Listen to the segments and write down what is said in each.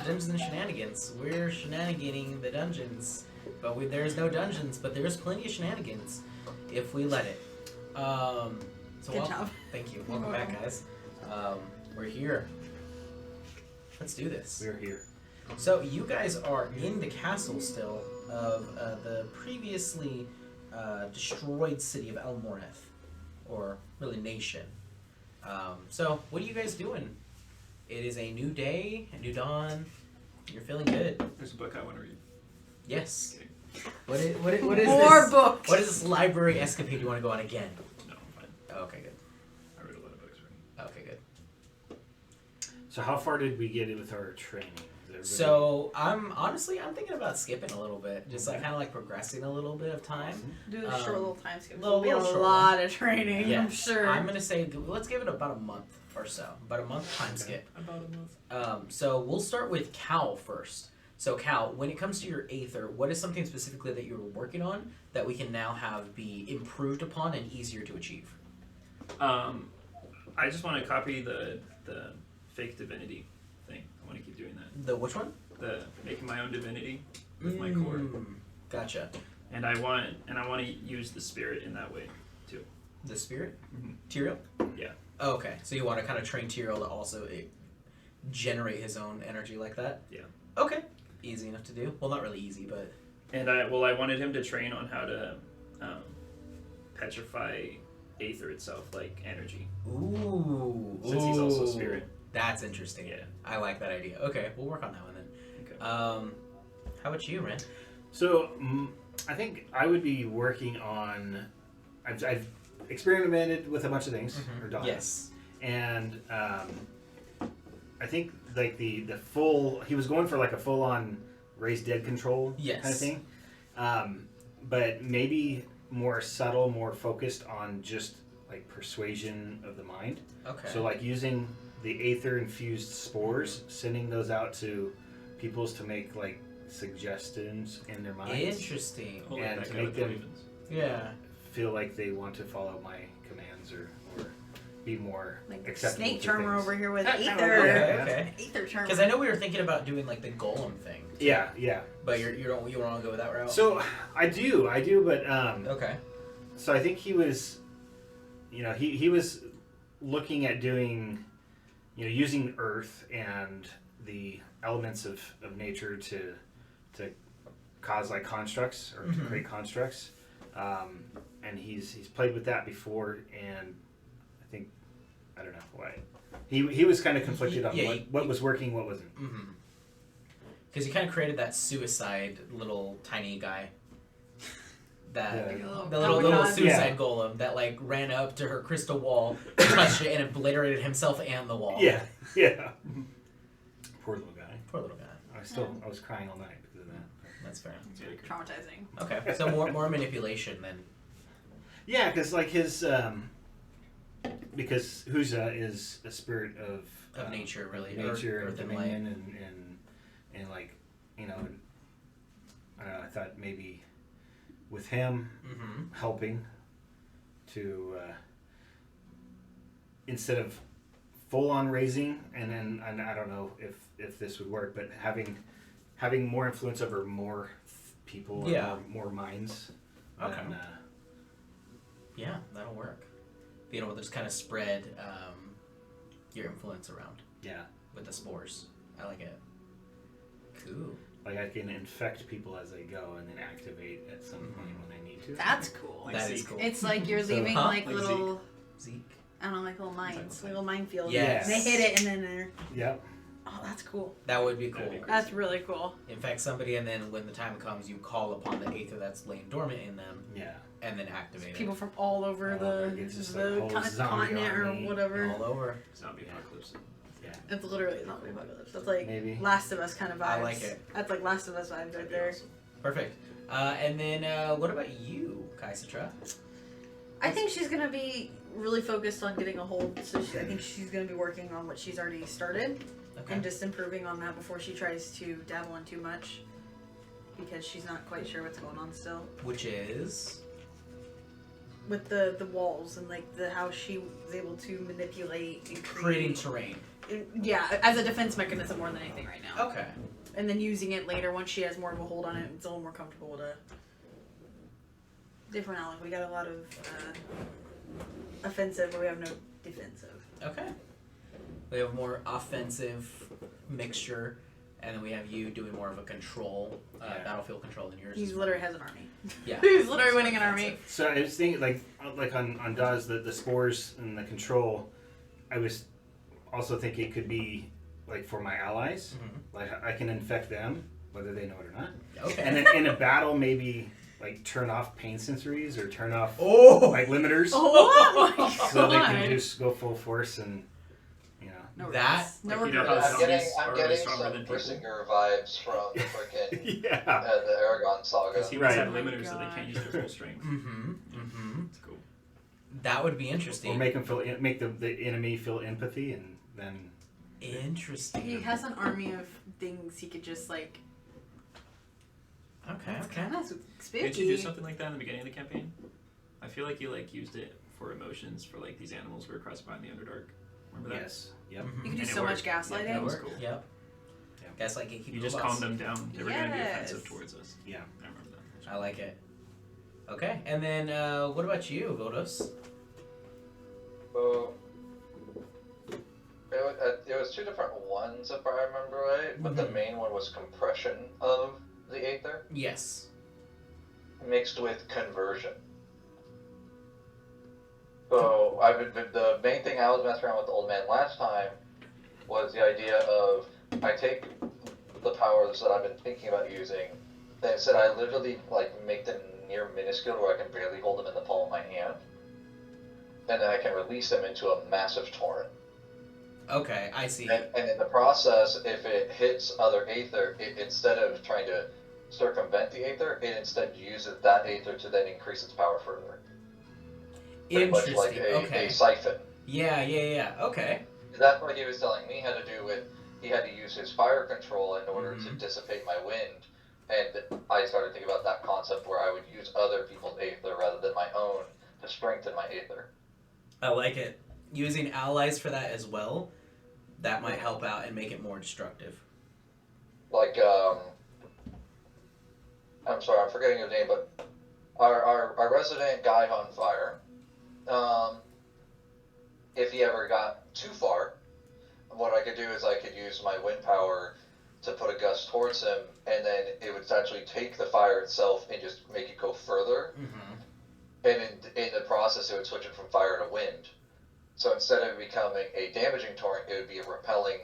Dungeons and Shenanigans. We're shenaniganing the dungeons, but there's no dungeons, but there's plenty of shenanigans if we let it. Good job. Thank you. Welcome back, guys. We're here. Let's do this. We're here. So you guys are in the castle still of the previously destroyed city of Elmoreth, or really nation. So what are you guys doing? It is a new day, a new dawn. You're feeling good. There's a book I want to read. Yes. Okay. What is More this? books. What is this library escapade you want to go on again? No, I'm fine. Oh, okay, good. I read a lot of books already. Okay, good. So how far did we get with our training? So I'm thinking about skipping a little bit, just like kind of like progressing a little bit of time. Do a short little time skip. Little- It'll be a little short lot of training, Yeah. I'm sure. I'm gonna say let's give it about a month or so, about a month time skip. About a month. So we'll start with Cal first. So Cal, when it comes to your Aether, what is something specifically that you're working on that we can now have be improved upon and easier to achieve? I just want to copy the fake divinity thing. I want to keep doing that. The which one? The making my own divinity with my core. Gotcha. And I want to use the spirit in that way too. The spirit? Mm-hmm. Tyrael? Yeah. Oh, okay. So you want to kind of train Tyrael to also generate his own energy like that? Yeah. Okay. Easy enough to do. Well, not really easy, but... And I wanted him to train on how to petrify Aether itself, like energy. Ooh. Since he's also spirit. That's interesting. Yeah. I like that idea. Okay, we'll work on that one then. Okay. How about you, Ren? So I think I would be working on. I've experimented with a bunch of things, or done. Yes. And I think like the full. He was going for like a full on raise dead control Yes. kind of thing. But maybe more subtle, more focused on just like persuasion of the mind. Okay. So like using the Aether infused spores, sending those out to peoples to make like suggestions in their minds. Interesting. Hold And that to guy make with the them- ravens. Yeah. Feel like they want to follow my commands or be more like acceptable snake to charmer things. over here with Yeah, Aether. Okay. Aether charmer. Because I know we were thinking about doing like the golem thing. Yeah. But you don't want to go that route. So I do, but Okay. so I think he was, he was looking at doing, using earth and the elements of nature to cause like constructs or to create constructs, and he's played with that before, and I don't know why he was kind of conflicted on what was working, what wasn't. Mm-hmm. Because you kind of created that suicide little tiny guy. That Yeah. the little suicide Yeah. golem that like ran up to her crystal wall, touched it, and obliterated himself and the wall. Yeah. Poor little guy. Poor little guy. I was crying all night because of that. That's fair. It's really good. Traumatizing. Okay, so more manipulation then. Yeah, because like his because Huza is a spirit of Nature, really. nature Earth and and light. dominion and like I don't know, I thought maybe with him helping to instead of full on raising and I don't know if this would work, but having more influence over more people or more minds. Okay. Than, Yeah, that'll work. Being able to just kind of spread your influence around yeah. with the spores. I like it. Cool. Like I can infect people as I go and then activate at some point when I need to. That's cool. Like That is Zeke. cool. It's like you're So- leaving Huh? like Like little, Zeke. I don't know, like little mines, Like little minefields. Yes. They hit it and then they're, Yep. oh, that's cool. That would be cool. That'd be great. That's really cool. Infect somebody, and then when the time comes, you call upon the Aether that's laying dormant in them, Yeah. and then activate People it. from all over All the, over. It's just like a whole zombie continent or army. whatever. All over. Zombie Yeah. apocalypse. Yeah. It's literally not really apocalypse. That's like Maybe. Last of Us kind of vibes. I like it. That's like Last of Us vibes right That'd be there. awesome. Perfect. And then what about you, Kaisatra? I think she's gonna be really focused on getting a hold. So I think she's gonna be working on what she's already started Okay. and just improving on that before she tries to dabble in too much, because she's not quite sure what's going on still Which is with the walls and like how she was able to manipulate and creating create. terrain. Yeah, as a defense mechanism more than anything right now. Okay. And then using it later once she has more of a hold on it, it's a little more comfortable to. Different Alan. We got a lot of offensive, but we have no defensive. Okay. We have a more offensive mixture, and then we have you doing more of a control, battlefield control than yours. He literally has an army. Yeah. He's literally winning an army. So I was thinking, like on Dawes, the spores and the control. I was also thinking it could be like for my allies. Mm-hmm. Like I can infect them, whether they know it or not. Okay. And then in a battle, maybe like turn off pain sensories or turn off like limiters, Oh my god! so they can just go full force and No That- regrets. No like, you know regrets. how I'm getting, zombies I'm are getting stronger some than people. Brissinger vibes from the frickin' yeah. the Aragon saga. Because humans Right. have Oh my limiters, so they God. can't use their full strength. Mm-hmm. Mm-hmm. It's cool. That would be interesting. Or make them make the enemy feel empathy, and then Interesting. He has an army of things he could just like. Okay. It's Okay. kind of spooky. Didn't you do something like that in the beginning of the campaign? I feel like you like used it for emotions for like these animals we were crossing by in the Underdark. Remember that? yes, yep. Mhm. You can do And it so much worked. Yeah, gaslighting. that was Work. cool. Yep. Yep. Guess like gatekeeper. You just boss. calmed them down. They were going to be Yes. offensive towards us. Yeah. I remember that. I like it. Okay, and then what about you, Vodos? So, it was two different ones, if I remember right. But the Mhm. main one was compression of the Aether Yes. mixed with conversion. So the main thing I was messing around with the old man last time was the idea of I take the powers that I've been thinking about using, and instead I literally like make them near minuscule where I can barely hold them in the palm of my hand, and then I can release them into a massive torrent. Okay, I see. And in the process, if it hits other Aether, instead of trying to circumvent the Aether, it instead uses that Aether to then increase its power further. Pretty much Interesting. like Okay. a siphon. Yeah. Okay. That's what he was telling me had to do with, he had to use his fire control in order to Mhm. dissipate my wind. And I started thinking about that concept where I would use other people's Aether rather than my own to strengthen my Aether. I like it. Using allies for that as well, that might help out and make it more destructive. Like, I'm sorry, I'm forgetting his name, but our resident guy on fire, if he ever got too far, what I could do is I could use my wind power to put a gust towards him, and then it would actually take the fire itself and just make it go further. Mm-hmm. And in the process, it would switch it from fire to wind. So instead of becoming a damaging torrent, it would be a repelling,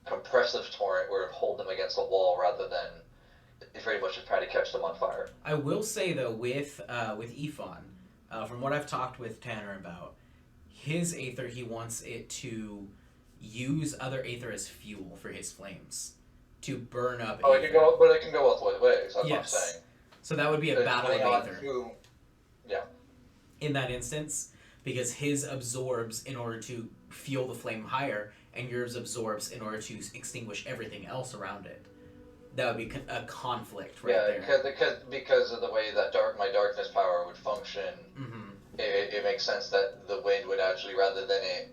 compressive torrent where it would hold them against the wall rather than pretty much just trying to catch them on fire. I will say though, with Ephon, from what I've talked with Tanner about, his Aether, he wants it to use other Aether as fuel for his flames to burn up. Oh, Aether. it can go both ways. That's what I'm Yes. saying. So that would be a battle Depending on of Aether who- in that instance, because his absorbs in order to fuel the flame higher, and yours absorbs in order to extinguish everything else around it. That would be a conflict right yeah, there. because of the way that my darkness power would function, Mm-hmm. it makes sense that the wind would actually, rather than it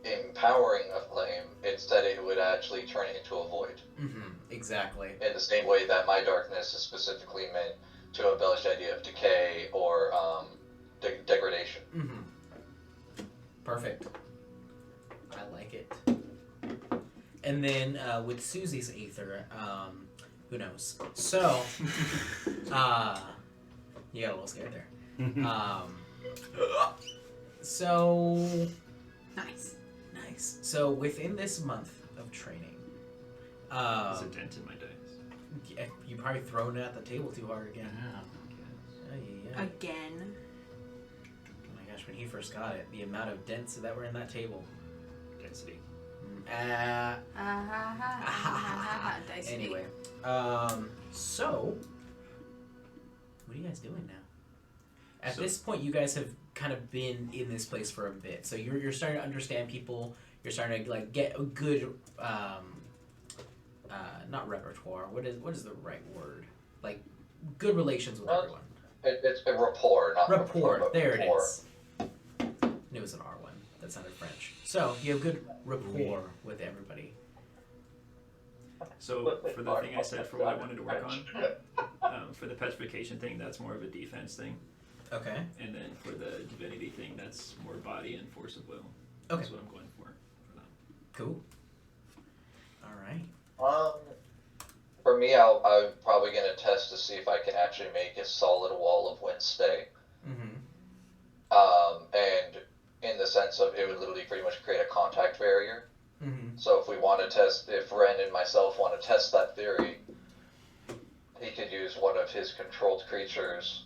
empowering a flame, instead it would actually turn it into a void. Mm-hmm. Exactly. In the same way that my darkness is specifically meant to embellish the idea of decay or degradation. Mm-hmm. Perfect. I like it. And then with Susie's Aether, who knows? So, you got a little scared there. So, Nice. nice. So within this month of training, There's a dent in my dice. yeah, you probably thrown it at the table too hard again. Yeah. Again. Oh my gosh, when he first got it, the amount of dents that were in that table. Density. Dice Anyway, so what are you guys doing now? At So- this point, you guys have kind of been in this place for a bit, so you're starting to understand people. You're starting to like get a good, not repertoire. What is the right word? Like good relations with Well, everyone. It's a rapport, not Rapport. but There rapport. it is. Knew it was an R one. that sounded French. So you have good rapport with everybody. So for the thing I said for what I wanted to work on, for the petrification thing, that's more of a defense thing, Okay. and then for the divinity thing, that's more body and force of will. Okay. That's what I'm going for that. Cool. All right. For me, I'm probably gonna test to see if I can actually make a solid wall of wind stay. Mm-hmm. And in the sense of it would literally pretty much create a contact barrier. Mm-hmm. So if we want to test, if Ren and myself want to test that theory, he could use one of his controlled creatures,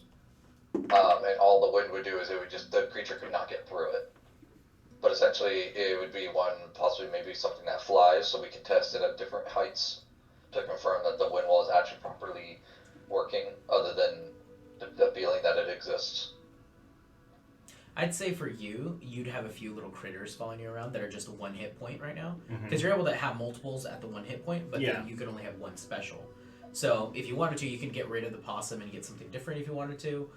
and all the wind would do is the creature could not get through it. But essentially, it would be one, possibly maybe something that flies, so we can test it at different heights to confirm that the wind wall is actually properly working, other than the feeling that it exists. I'd say for you, you'd have a few little critters following you around that are just 1 hit point right now. Mhm. Because you're able to have multiples at the 1 hit point, but then you can only have 1 special. So if you wanted to, you can get rid of the possum and get something different if you wanted to.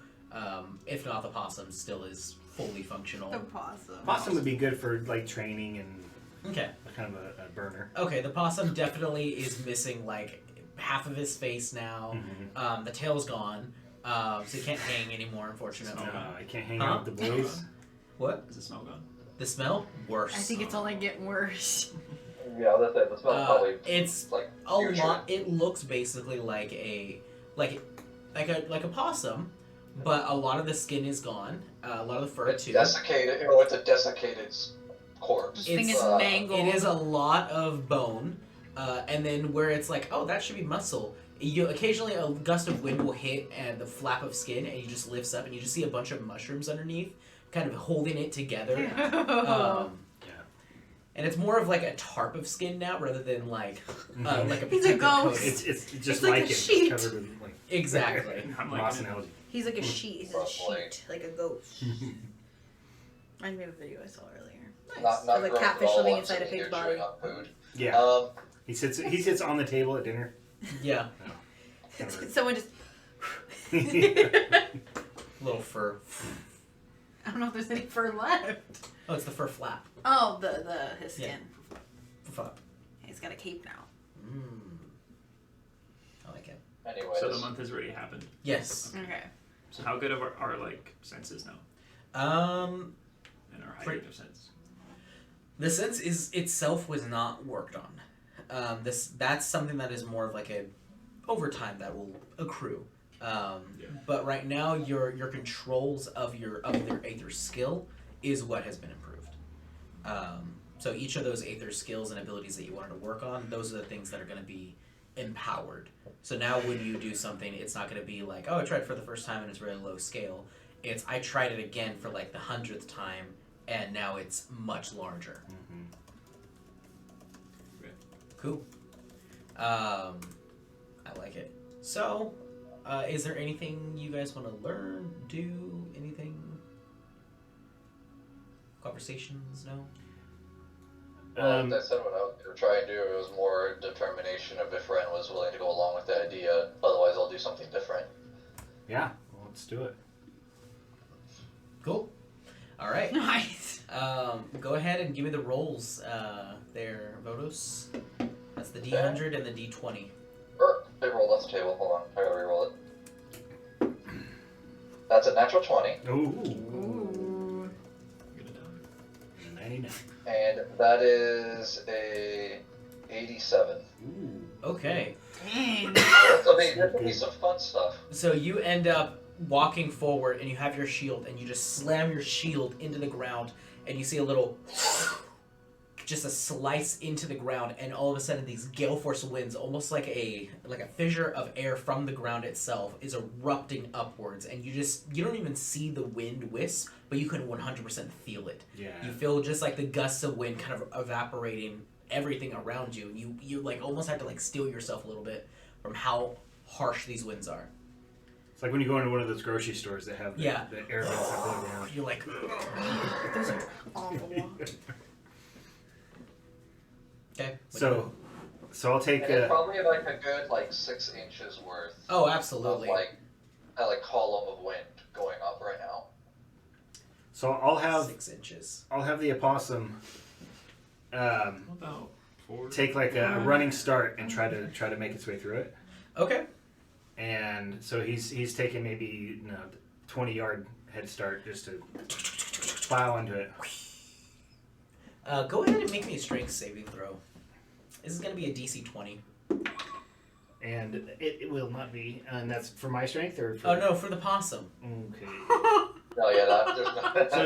If not, the possum still is fully functional. The possum. Possum would be good for like training and Okay. kind of a burner. Okay, the possum definitely is missing like half of his face now. Mhm. The tail's gone. So he can't hang anymore, unfortunately. No, I can't hang Huh? out with the boys. What? Is the smell gone? The smell? Worse. I think it's only getting worse. Yeah, that's it. The smell's probably It's like a future. lot. It looks basically like a possum, but a lot of the skin is gone. A lot of the fur It's too. desiccated. It's a desiccated corpse. This thing is uh, mangled. It is a lot of bone, and then where it's like, oh, that should be muscle. You occasionally a gust of wind will hit and the flap of skin, and you just lifts up, and you just see a bunch of mushrooms underneath, kind of holding it together. And it's more of like a tarp of skin now, rather than like a He's a protective ghost. coating. It's just like a like it, sheet. covered with like Exactly. I'm moss like, analogy. He's like a sheet. He's a Roughly. sheet, like a ghost. Reminds me of a video I saw earlier. Not Of a grown catfish all living once inside a and pig's you're body. chewing on food. Yeah, he sits on the table at dinner. Yeah. Someone just. Little fur. I don't know if there's any fur left. Oh, it's the fur flap. Oh, his Yeah. skin. Flap. He's got a cape now. I like it. Anyways, so the month has already happened. Yes. Okay. So how good of our like senses now, Um, and our Pretty- heightened of sense? the sense is itself was not worked on. That's something that is more of like a over time that will accrue. But right now, your controls of your aether skill is what has been improved. So each of those aether skills and abilities that you wanted to work on, those are the things that are going to be empowered. So now when you do something, it's not going to be like, oh, I tried it for the first time and it's really low scale. It's I tried it again for like the 100th time and now it's much larger. Cool. I like it. So, is there anything you guys want to learn, do, anything? Conversations? No? well, that said, what I was gonna try and do, it was more determination of if Ren was willing to go along with the idea. Otherwise, I'll do something different. Yeah, well, let's do it. Cool. All right. Nice. Go ahead and give me the rolls there, Vodos. That's the D100 and the D20. Big roll off the table. Hold on, I gotta re-roll it. That's a natural 20, Ooh. You're gonna die. 99. and that is a 87. Ooh. Okay. Dang. I mean, this will be some fun stuff. So you end up walking forward and you have your shield and you just slam your shield into the ground and you see a little just a slice into the ground and all of a sudden these gale force winds, almost like a fissure of air from the ground itself, is erupting upwards and you don't even see the wind wisp, but you can 100% feel it. Yeah. You feel just like the gusts of wind kind of evaporating everything around you. You like almost have to like steel yourself a little bit from how harsh these winds are. It's like when you go into one of those grocery stores that have the air vents that blow down. You're like, Those are awful. okay. So I'll take. And it's probably like a good 6 inches worth Oh, of absolutely. a column of wind going up right now. So I'll have 6 inches. the opossum How about 4? take like a running start and try to make its way through it. Okay. And so he's taking maybe 20-yard head start just to plow into it. Go ahead and make me a strength saving throw. This is going to be a DC 20. And it will not be, and that's for my strength or for... Oh no, for the possum. Okay. No, yeah, there's not. So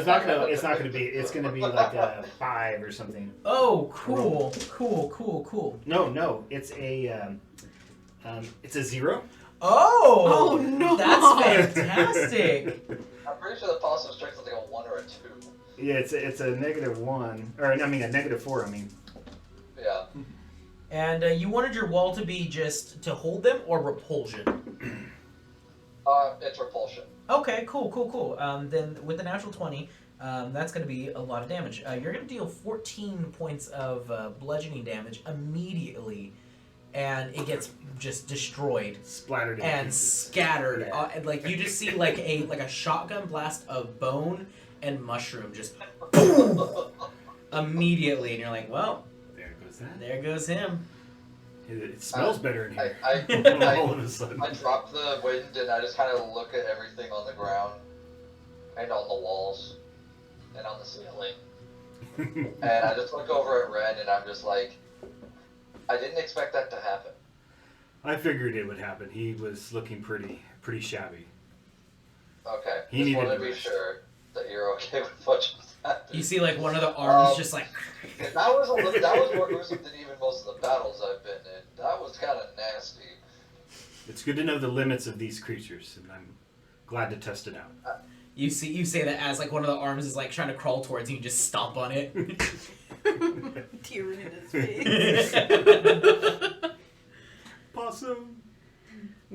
it's gonna be like a 5 or something. Oh, cool. No, it's a 0. Oh! Oh, no. That's fantastic. I'm pretty sure the possum strength is like a 1 or a 2. Yeah, it's a -1, or a -4. I mean. Yeah. And you wanted your wall to be just to hold them or repulsion? It's repulsion. Okay, cool. Then with the natural 20, that's going to be a lot of damage. You're going to deal 14 points of bludgeoning damage immediately, and it gets just destroyed Splattered in and pieces. scattered. Yeah. Like you just see like a shotgun blast of bone and mushroom just boom, immediately, and you're like, well, There goes that. there goes him. It smells better in here. All of a sudden. I drop the wind and I just kind of look at everything on the ground and on the walls and on the ceiling. And I just look over at Ren and I'm just like, I didn't expect that to happen. I figured it would happen. He was looking pretty shabby. Okay. He Just needed wanted to the be rest. sure that you're okay with what just happened. You see like one of the arms just like. That was more gruesome than even most of the battles I've been in. That was kind of nasty. It's good to know the limits of these creatures, and I'm glad to test it out. You say that as like one of the arms is like trying to crawl towards you, and just stomp on it. Tears in his face. Possum.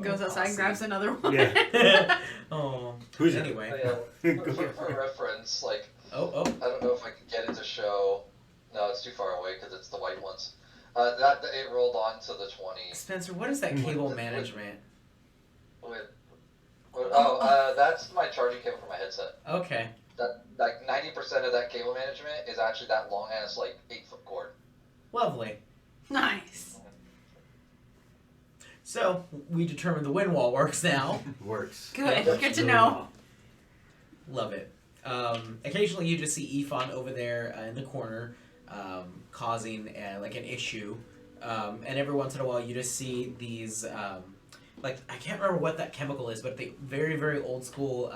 Goes outside and grabs another one. Yeah. Oh. Who's it? Anyway. For reference, like, Oh. I don't know if I can get it to show. No, it's too far away because it's the white ones. It rolled on to the 20. Spencer, what is that cable management? That's my charging cable for my headset. Okay. That like 90% of that cable management is actually that long ass like 8-foot cord. Lovely. Nice. So we determined the wind wall works now. Works. Good. Yeah. Good to know. Love it. Occasionally you just see Ifan over there in the corner, causing like an issue, and every once in a while you just see these like I can't remember what that chemical is, but the very very old school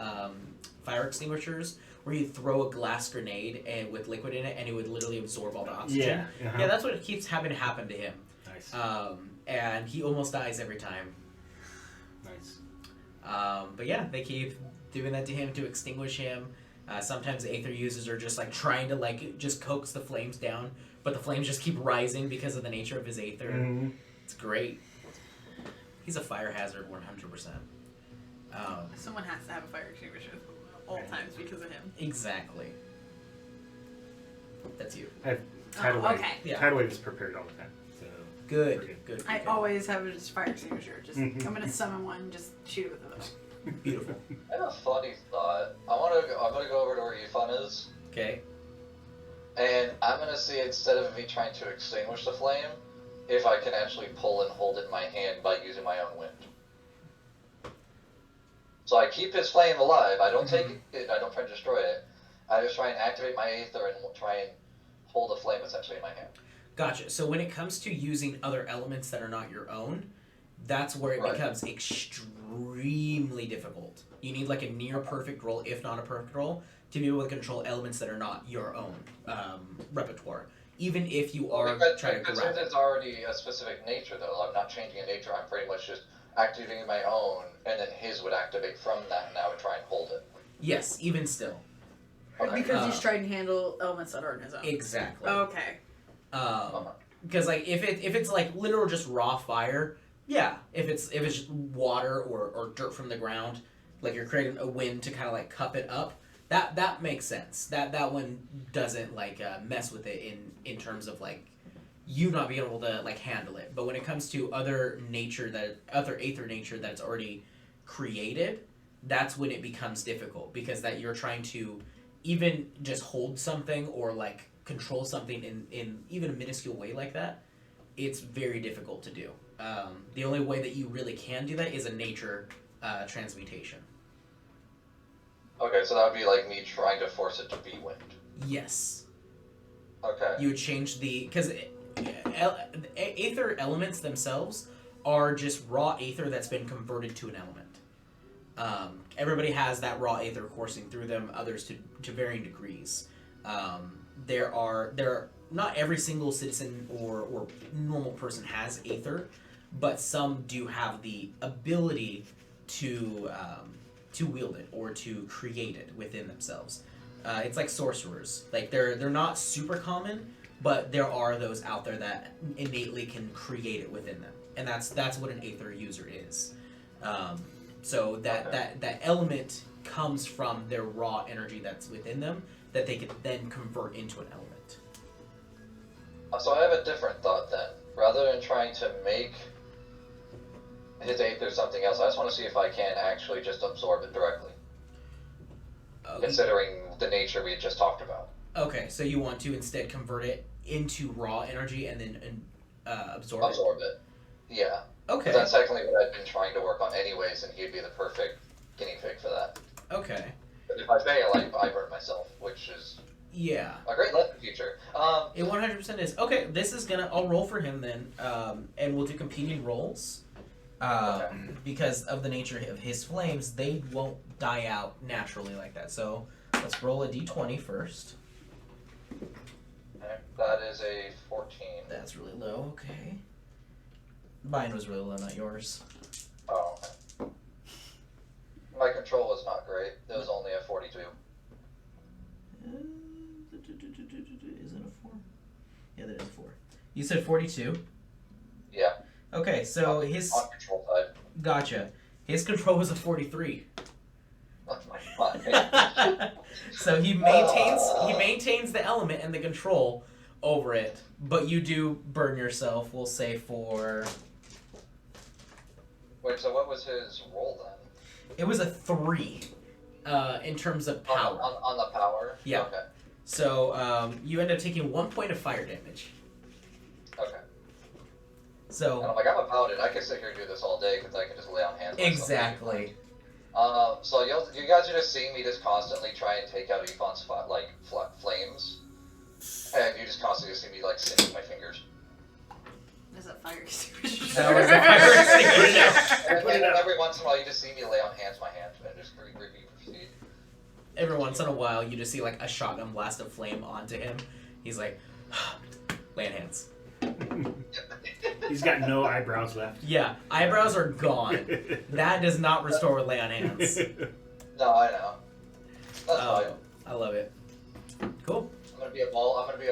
fire extinguishers where you throw a glass grenade and with liquid in it and it would literally absorb all the oxygen. Yeah. Yeah, that's what keeps having to happen to him. Nice. And he almost dies every time. Nice. But yeah, they keep doing that to him to extinguish him. Sometimes Aether users are just like trying to like just coax the flames down, but the flames just keep rising because of the nature of his Aether. Mhm. It's great. He's a fire hazard 100%. Someone has to have a fire extinguisher at all times because of him. Exactly. That's you. Tidal wave. Okay. Yeah. Tidal wave is prepared all the time. So Good. I always have a fire extinguisher. Just I'm gonna summon one, just shoot it with a bow. Beautiful. I have a funny thought. I'm gonna go over to where Ifan is, Okay. and I'm gonna see instead of me trying to extinguish the flame, if I can actually pull and hold it in my hand by using my own wind. So I keep his flame alive. I don't take it. I don't try to destroy it. I just try and activate my Aether and try and hold the flame essentially in my hand. Gotcha. So when it comes to using other elements that are not your own, that's where it Right. becomes extremely difficult. You need like a near perfect roll, if not a perfect roll, to be able to control elements that are not your own repertoire. Even if you are trying to Because grab it's already a specific nature, though. I'm not changing a nature. I'm pretty much just activating my own, and then his would activate from that, and I would try and hold it. Yes, even still. Okay. Because he's trying to handle elements that aren't his own. Exactly. Okay. Because like if it's like literal just raw fire, yeah. If it's just water or dirt from the ground, like you're creating a wind to kind of like cup it up, that makes sense. That one doesn't like mess with it in terms of like you not being able to like handle it. But when it comes to other Aether nature that's already created, that's when it becomes difficult because that you're trying to even just hold something or like control something in even a minuscule way like that, it's very difficult to do. The only way that you really can do that is a nature transmutation. Okay, so that would be like me trying to force it to be wind. Yes. Okay. You would change because aether elements themselves are just raw aether that's been converted to an element. Everybody has that raw aether coursing through them, others to varying degrees. There are not every single citizen or normal person has aether, but some do have the ability to wield it or to create it within themselves. It's like sorcerers. Like they're not super common, but there are those out there that innately can create it within them, and that's what an aether user is. So that element comes from their raw energy that's within them that they can then convert into an element. So I have a different thought then. Rather than trying to make his aether something else, I just want to see if I can actually just absorb it directly. Considering the nature we had just talked about. Okay, so you want to instead convert it into raw energy and then absorb it? Yeah. Okay. That's technically what I've been trying to work on anyways, and he'd be the perfect guinea pig for that. Okay. But if I fail, I burn myself, which is a great lesson feature. It 100% is. Okay, this is gonna. I'll roll for him then, and we'll do competing rolls. Because of the nature of his flames, they won't die out naturally like that. So let's roll a d20 first. Okay, that is a 14. That's really low. Okay. Mine was really low, not yours. Oh. Okay. My control was not great. It was only a 42. Is it a 4? Yeah, that is a 4. You said 42? Yeah. Okay, so his... On control side. Gotcha. His control was a 43. Oh my god. So he maintains the element and the control over it, but you do burn yourself, we'll say, for... Wait, so what was his roll then? It was a 3 in terms of power. On the power? Yeah. Okay. So you end up taking 1 point of fire damage. Okay. So... And I'm like, I'm a paladin. I can sit here and do this all day because I can just lay on hands. Exactly. So you guys are just seeing me just constantly try and take out Yvonne's flames, and you just constantly see me like singeing my fingers. Is that fire extinguisher? That was a fire extinguisher. And every once in a while, you just see me lay on my hand, and just proceed. Every once in a while, you just see like a shotgun blast of flame onto him. He's like, lay on hands. He's got no eyebrows left. Yeah, eyebrows are gone. That does not restore with lay on hands. No, I know. That's fine. I love it. Cool. I'm gonna be a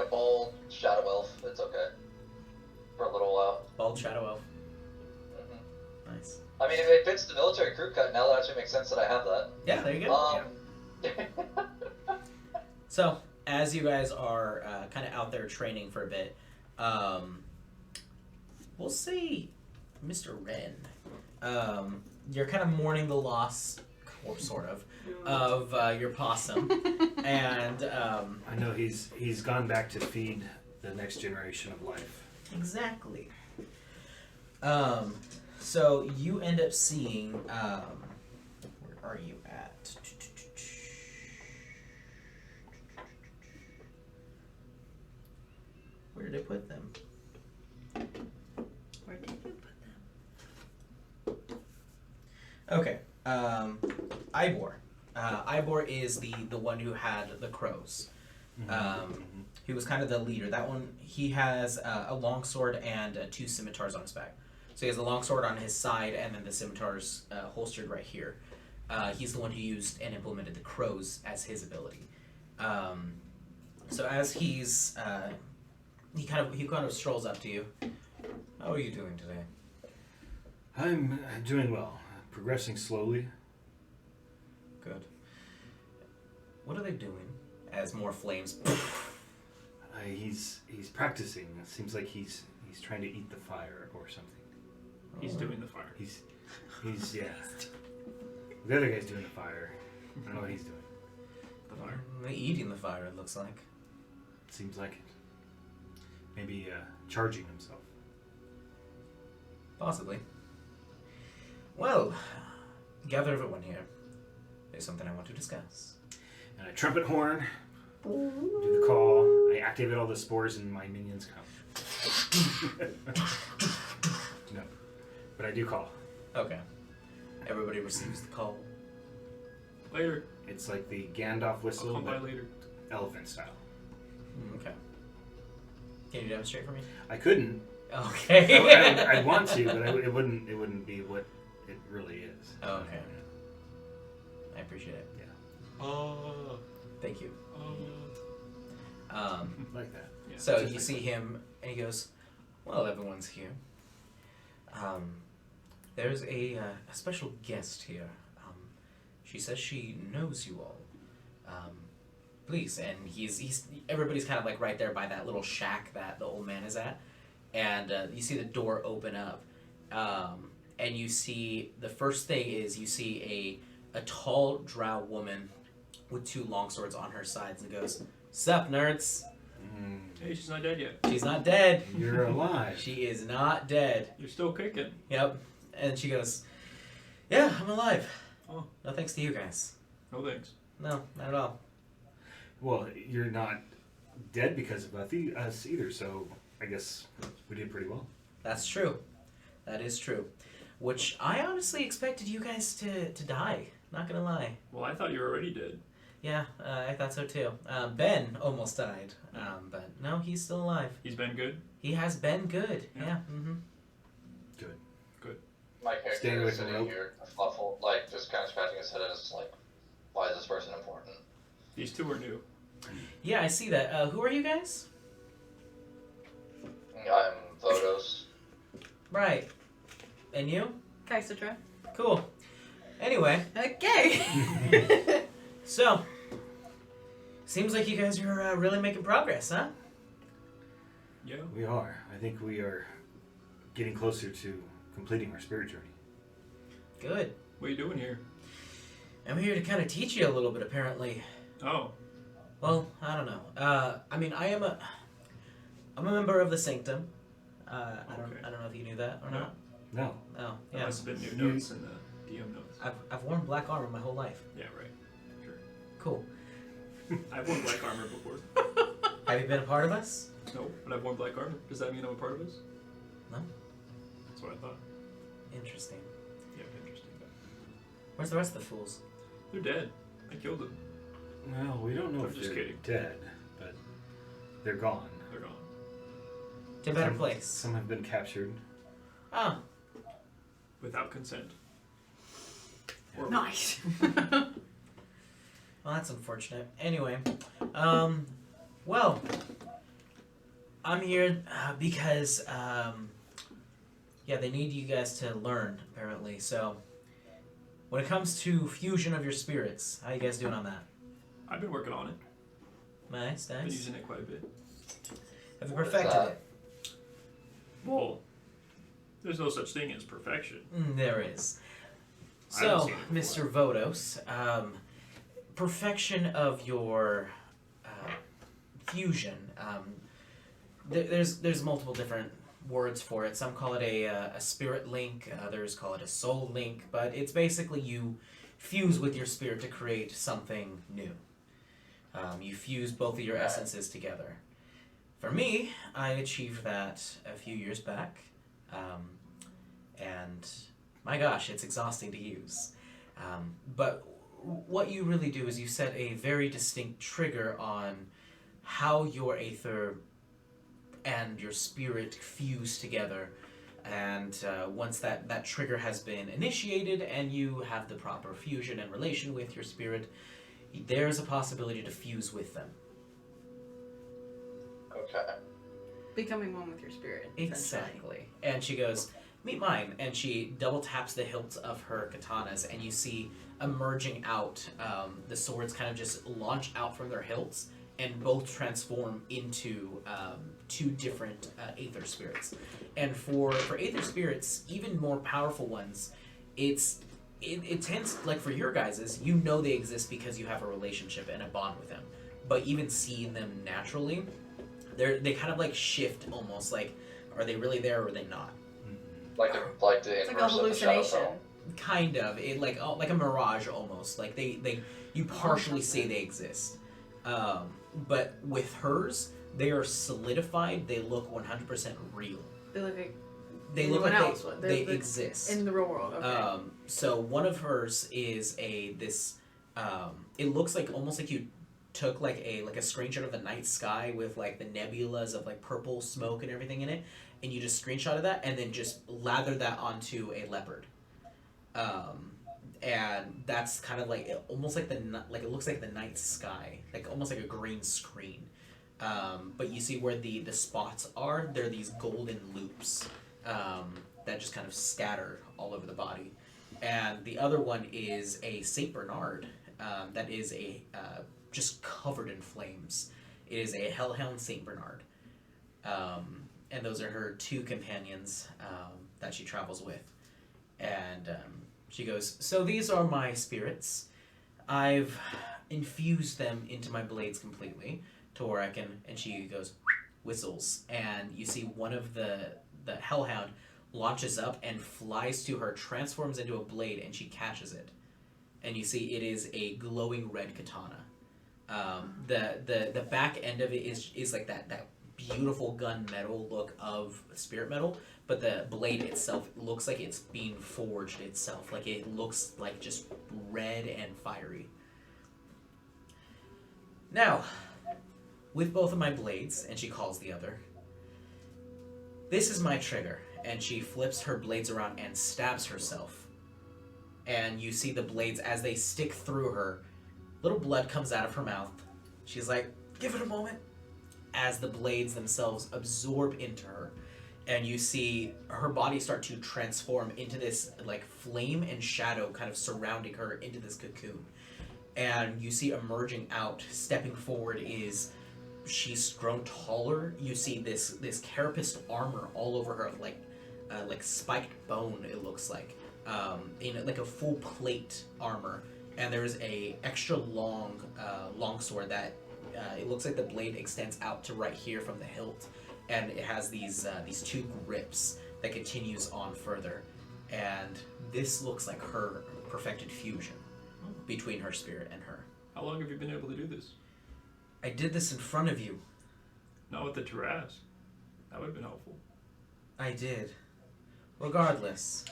bald shadow elf. It's okay. For a little while. Bald shadow elf. Mm-hmm. Nice. I mean, it fits the military crew cut. Now that actually makes sense that I have that. Yeah, there you go. Yeah. So, as you guys are kind of out there training for a bit, we'll say, Mr. Wren, you're kind of mourning the loss, or sort of your possum, and I know he's gone back to feed the next generation of life. Exactly. So you end up seeing, where are you at? Where did I put them? Where did you put them? Okay. Ivor. Ivor is the one who had the crows. He was kind of the leader. That one, he has a longsword and 2 scimitars on his back. So he has the longsword on his side and then the scimitars holstered right here. He's the one who used and implemented the crows as his ability. So as he's he kind of strolls up to you. How are you doing today? I'm doing well. Progressing slowly. Good. What are they doing? As more flames. He's practicing. It seems like he's trying to eat the fire or something. He's doing the fire. He's yeah. The other guy's doing the fire. I don't know what he's doing. The fire. fire? Eating the fire, it looks like. Seems like it. Maybe charging himself. Possibly. Well, gather everyone here. There's something I want to discuss. And I trumpet horn, do the call, I activate all the spores and my minions come. No. But I do call. Okay. Everybody receives the call. Later. It's like the Gandalf I'll whistle, come by but later. elephant style. Okay. Can you demonstrate for me? I couldn't. Okay. I'd want to, but it wouldn't be what it really is. Oh, okay. I appreciate it. Oh. Thank you. Like that. Yeah, So just you like see him, and he goes, "Well, everyone's here. There's a special guest here. She says she knows you all. Please." And he's everybody's kind of like right there by that little shack that the old man is at, and you see the door open up, and you see the first thing is you see a tall drow woman with two long swords on her sides, and goes, "Sup, nerds?" Hey, she's not dead yet. She's not dead. You're alive. She is not dead. You're still kicking. Yep. And she goes, "Yeah, I'm alive. Oh. No thanks to you guys. No thanks. No, not at all." Well, you're not dead because of us either, so I guess we did pretty well. That's true. That is true. Which I honestly expected you guys to die. Not gonna lie. Well, I thought you were already dead. Yeah, I thought so too. Ben almost died, but no, he's still alive. He's been good. He has been good. Yeah. Yeah. Mm-hmm. Good. My Staying character away is from sitting rope. here, fluffle, like just kind of scratching his head as like, why is this person important? These two are new. Yeah, I see that. Who are you guys? I'm Vodos. Right. And you? Kaisatra. Cool. Anyway, Okay. so seems like you guys are really making progress, huh? Yeah. We are. I think we are getting closer to completing our spirit journey. Good. What are you doing here? I'm here to kind of teach you a little bit, apparently. Oh. Well, I don't know. I mean, I'm a member of the Sanctum. I don't know if you knew that or No. not. No. Oh, That yeah. must have been new notes in the DM notes. I've worn black armor my whole life. Yeah, right. Sure. Cool. I've worn black armor before. Have you been a part of us? No, but I've worn black armor. Does that mean I'm a part of this? No. That's what I thought. Interesting. Yeah, interesting. Where's the rest of the fools? They're dead. I killed them. Well, we don't know I'm if just they're kidding. dead, but they're gone. They're gone. To a better place. Some have been captured. Ah, Without consent. Or Nice. well, that's unfortunate. Anyway, well, I'm here because, yeah, they need you guys to learn, apparently. So, when it comes to fusion of your spirits, how you guys doing on that? I've been working on it. Nice, Been nice. using it quite a bit. Have you What is perfected that? it? Well, there's no such thing as perfection. There is. I haven't So, seen it before. Mr. Vodos, perfection of your fusion. There's multiple different words for it. Some call it a spirit link. Others call it a soul link. But it's basically you fuse with your spirit to create something new. You fuse both of your essences together. For me, I achieved that a few years back. And my gosh, it's exhausting to use. But what you really do is you set a very distinct trigger on how your aether and your spirit fuse together. And once that trigger has been initiated and you have the proper fusion and relation with your spirit, there's a possibility to fuse with them. Okay. Becoming one with your spirit. essentially. Exactly. And she goes, "Meet mine." And she double taps the hilts of her katanas, and you see emerging out, the swords kind of just launch out from their hilts, and both transform into two different aether spirits. And for aether spirits, even more powerful ones, it's it tends, like for your guys's, you know they exist because you have a relationship and a bond with them. But even seeing them naturally, they kind of like shift almost. Like, are they really there or are they not? Like the It's like a inverse of the shadow hallucination. realm. Kind of. It like a mirage almost. Like you partially say they exist. But with hers, they are solidified. They look 100% real. They look like They look anyone like else would. they They're exist. in the real world. Okay. So one of hers is it looks like almost like you took like a screenshot of the night sky with like the nebulas of like purple smoke and everything in it, and you just screenshotted that and then just lather that onto a leopard. And that's kind of like almost like it looks like the night sky, like almost like a green screen. But you see where the spots are, they're these golden loops that just kind of scatter all over the body. And the other one is a Saint Bernard that is just covered in flames. It is a Hellhound Saint Bernard. And those are her two companions that she travels with. And she goes, so these are my spirits. I've infused them into my blades completely to where I can, and she goes, whistles. And you see one of the Hellhound launches up and flies to her, transforms into a blade, and she catches it. And you see it is a glowing red katana. The back end of it is like that beautiful gunmetal look of spirit metal, but the blade itself looks like it's being forged itself. Like it looks like just red and fiery. Now, with both of my blades, and she calls the other, this is my trigger. And she flips her blades around and stabs herself. And you see the blades as they stick through her. Little blood comes out of her mouth. She's like, give it a moment. As the blades themselves absorb into her. And you see her body start to transform into this like flame and shadow kind of surrounding her into this cocoon. And you see emerging out, stepping forward is, she's grown taller. You see this carapaced armor all over her, like spiked bone, it looks like, in like a full plate armor. And there's a extra long sword that it looks like the blade extends out to right here from the hilt, and it has these two grips that continues on further. And this looks like her perfected fusion between her spirit and her. How long have you been able to do this? I did this in front of you. Not with the Taraz. That would have been helpful. I did. Regardless.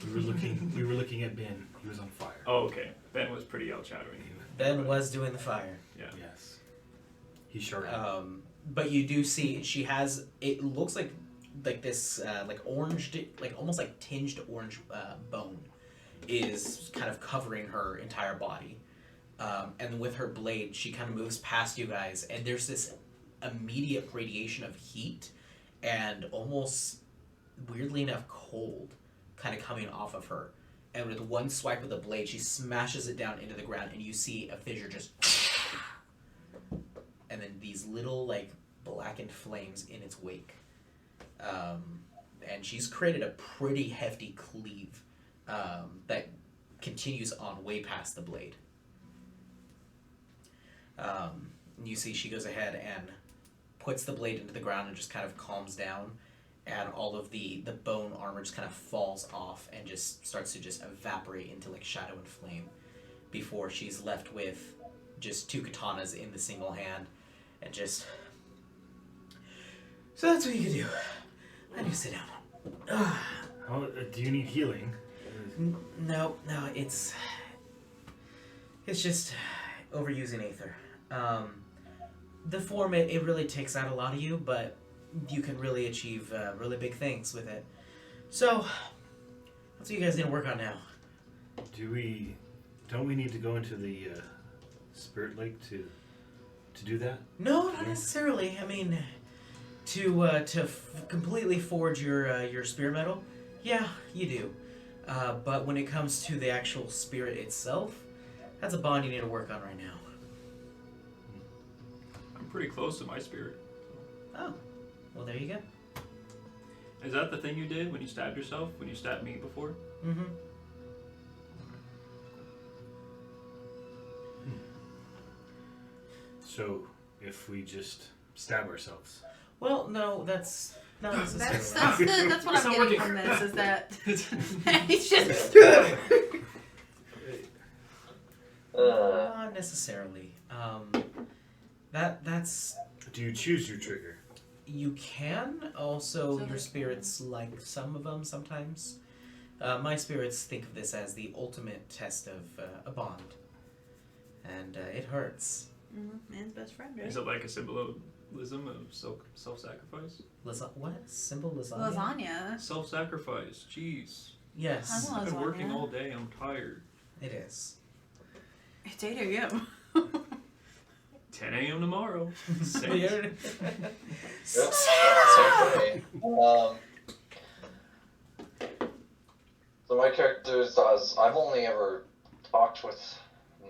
We were looking at Ben. He was on fire. Oh, okay. Ben was pretty out-shadowing you. Ben was doing the fire. Yeah. Yes. He sure did. But you do see she has, it looks like this like orange, like almost like tinged orange bone is kind of covering her entire body. And with her blade, she kind of moves past you guys, and there's this immediate radiation of heat and almost, weirdly enough, cold kind of coming off of her. And with one swipe of the blade, she smashes it down into the ground, and you see a fissure just... and then these little, like, blackened flames in its wake. And she's created a pretty hefty cleave that continues on way past the blade. You see she goes ahead and puts the blade into the ground and just kind of calms down, and all of the bone armor just kind of falls off and just starts to just evaporate into like shadow and flame before she's left with just two katanas in the single hand and just... So that's what you can do. I need to sit down. How, do you need healing? No, it's just overusing Aether. The form, it really takes out a lot of you, but you can really achieve really big things with it. So, that's what you guys need to work on now. Don't we need to go into the Spirit Lake to do that? No, not necessarily. I mean, to completely forge your spirit metal, yeah, you do. But when it comes to the actual spirit itself, that's a bond you need to work on right now. I'm pretty close to my spirit. Oh, well, there you go. Is that the thing you did when you stabbed yourself? When you stabbed me before? Mm-hmm. So, if we just stab ourselves. Well, no, that's not necessarily. That's what It's I'm not getting working. from this, is that he's just... Not necessarily. That's Do you choose your trigger? you can also So your like- spirits like some of them sometimes. My spirits think of this as the ultimate test of a bond, and it hurts. Man's best friend, right? Is it like a symbolism of self-sacrifice? What symbol lasagna? Lasagna. Self-sacrifice. Jeez. Yes, I I've been working Lasagna. all day. I'm tired. it is. It's 8 a.m. 10 a.m. tomorrow. Six. Yep. Same for me. So my characters, I've only ever talked with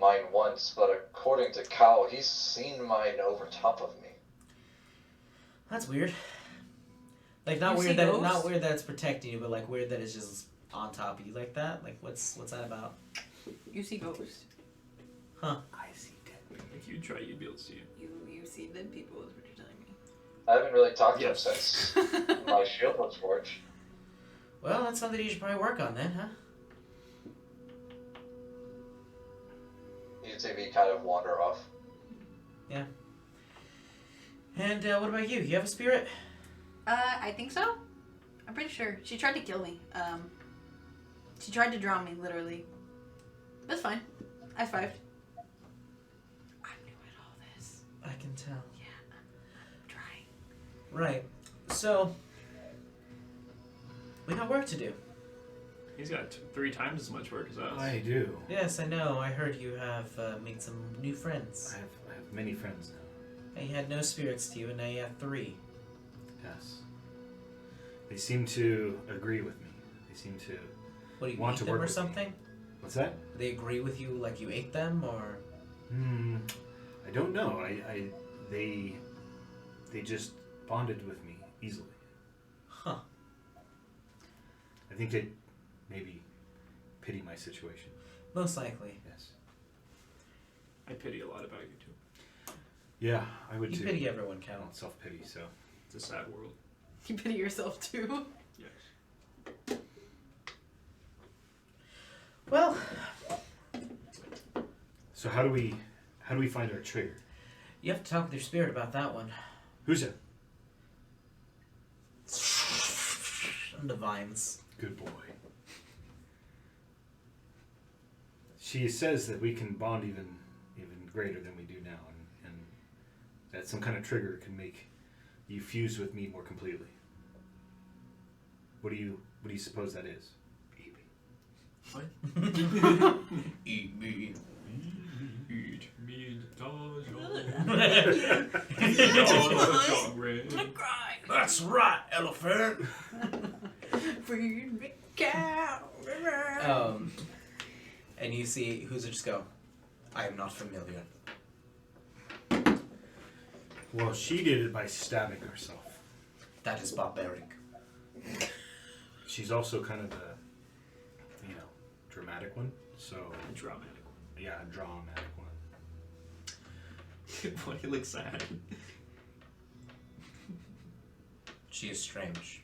mine once, but according to Cal, he's seen mine over top of me. That's weird. Like not You weird see that ghosts? not weird that it's protecting you, but like weird that it's just on top of you like that. Like what's that about? You see ghosts. Huh? I see dead. If you try, you'd be able to see it. You see dead people is what you're telling me. I haven't really talked to him Yes. since my shield was forged. Well, that's something you should probably work on then, huh? You see me kind of wander off. And what about you? You have a spirit? I think so. I'm pretty sure. She tried to kill me. She tried to drown me, literally. That's fine. I survived. I'm new at all this. I can tell. Yeah, I'm trying. Right. So we got work to do. He's got 3 times as much work as us. I do. Yes, I know. I heard you have made some new friends. I have many friends now. And you had no spirits to you, and now you have 3. Yes. They seem to agree with me. They seem to. What do you Want eat to them work or with me. something? What's that? They agree with you like you ate them, or I don't know. They just bonded with me easily. huh? I think they maybe pity my situation. Most likely. Yes. I pity a lot about you too. Yeah, I would You too. pity everyone, I Cal. don't self-pity, so. It's a sad world. You pity yourself too. Yes. Well, So how do we find our trigger? you have to talk with your spirit about that one. Who's it? On the vines. Good boy. She says that we can bond even greater than we do now, and that some kind of trigger can make you fuse with me more completely. What do you suppose that is? What? Eat me. Eat me, dog. Cry. That's right, elephant. Feed me cow. And you see Who's just go, I am not familiar. Well, she did it by stabbing herself. That is barbaric. She's also kind of a, dramatic one. So A dramatic one. yeah, a dramatic one. Why do you look sad? She is strange.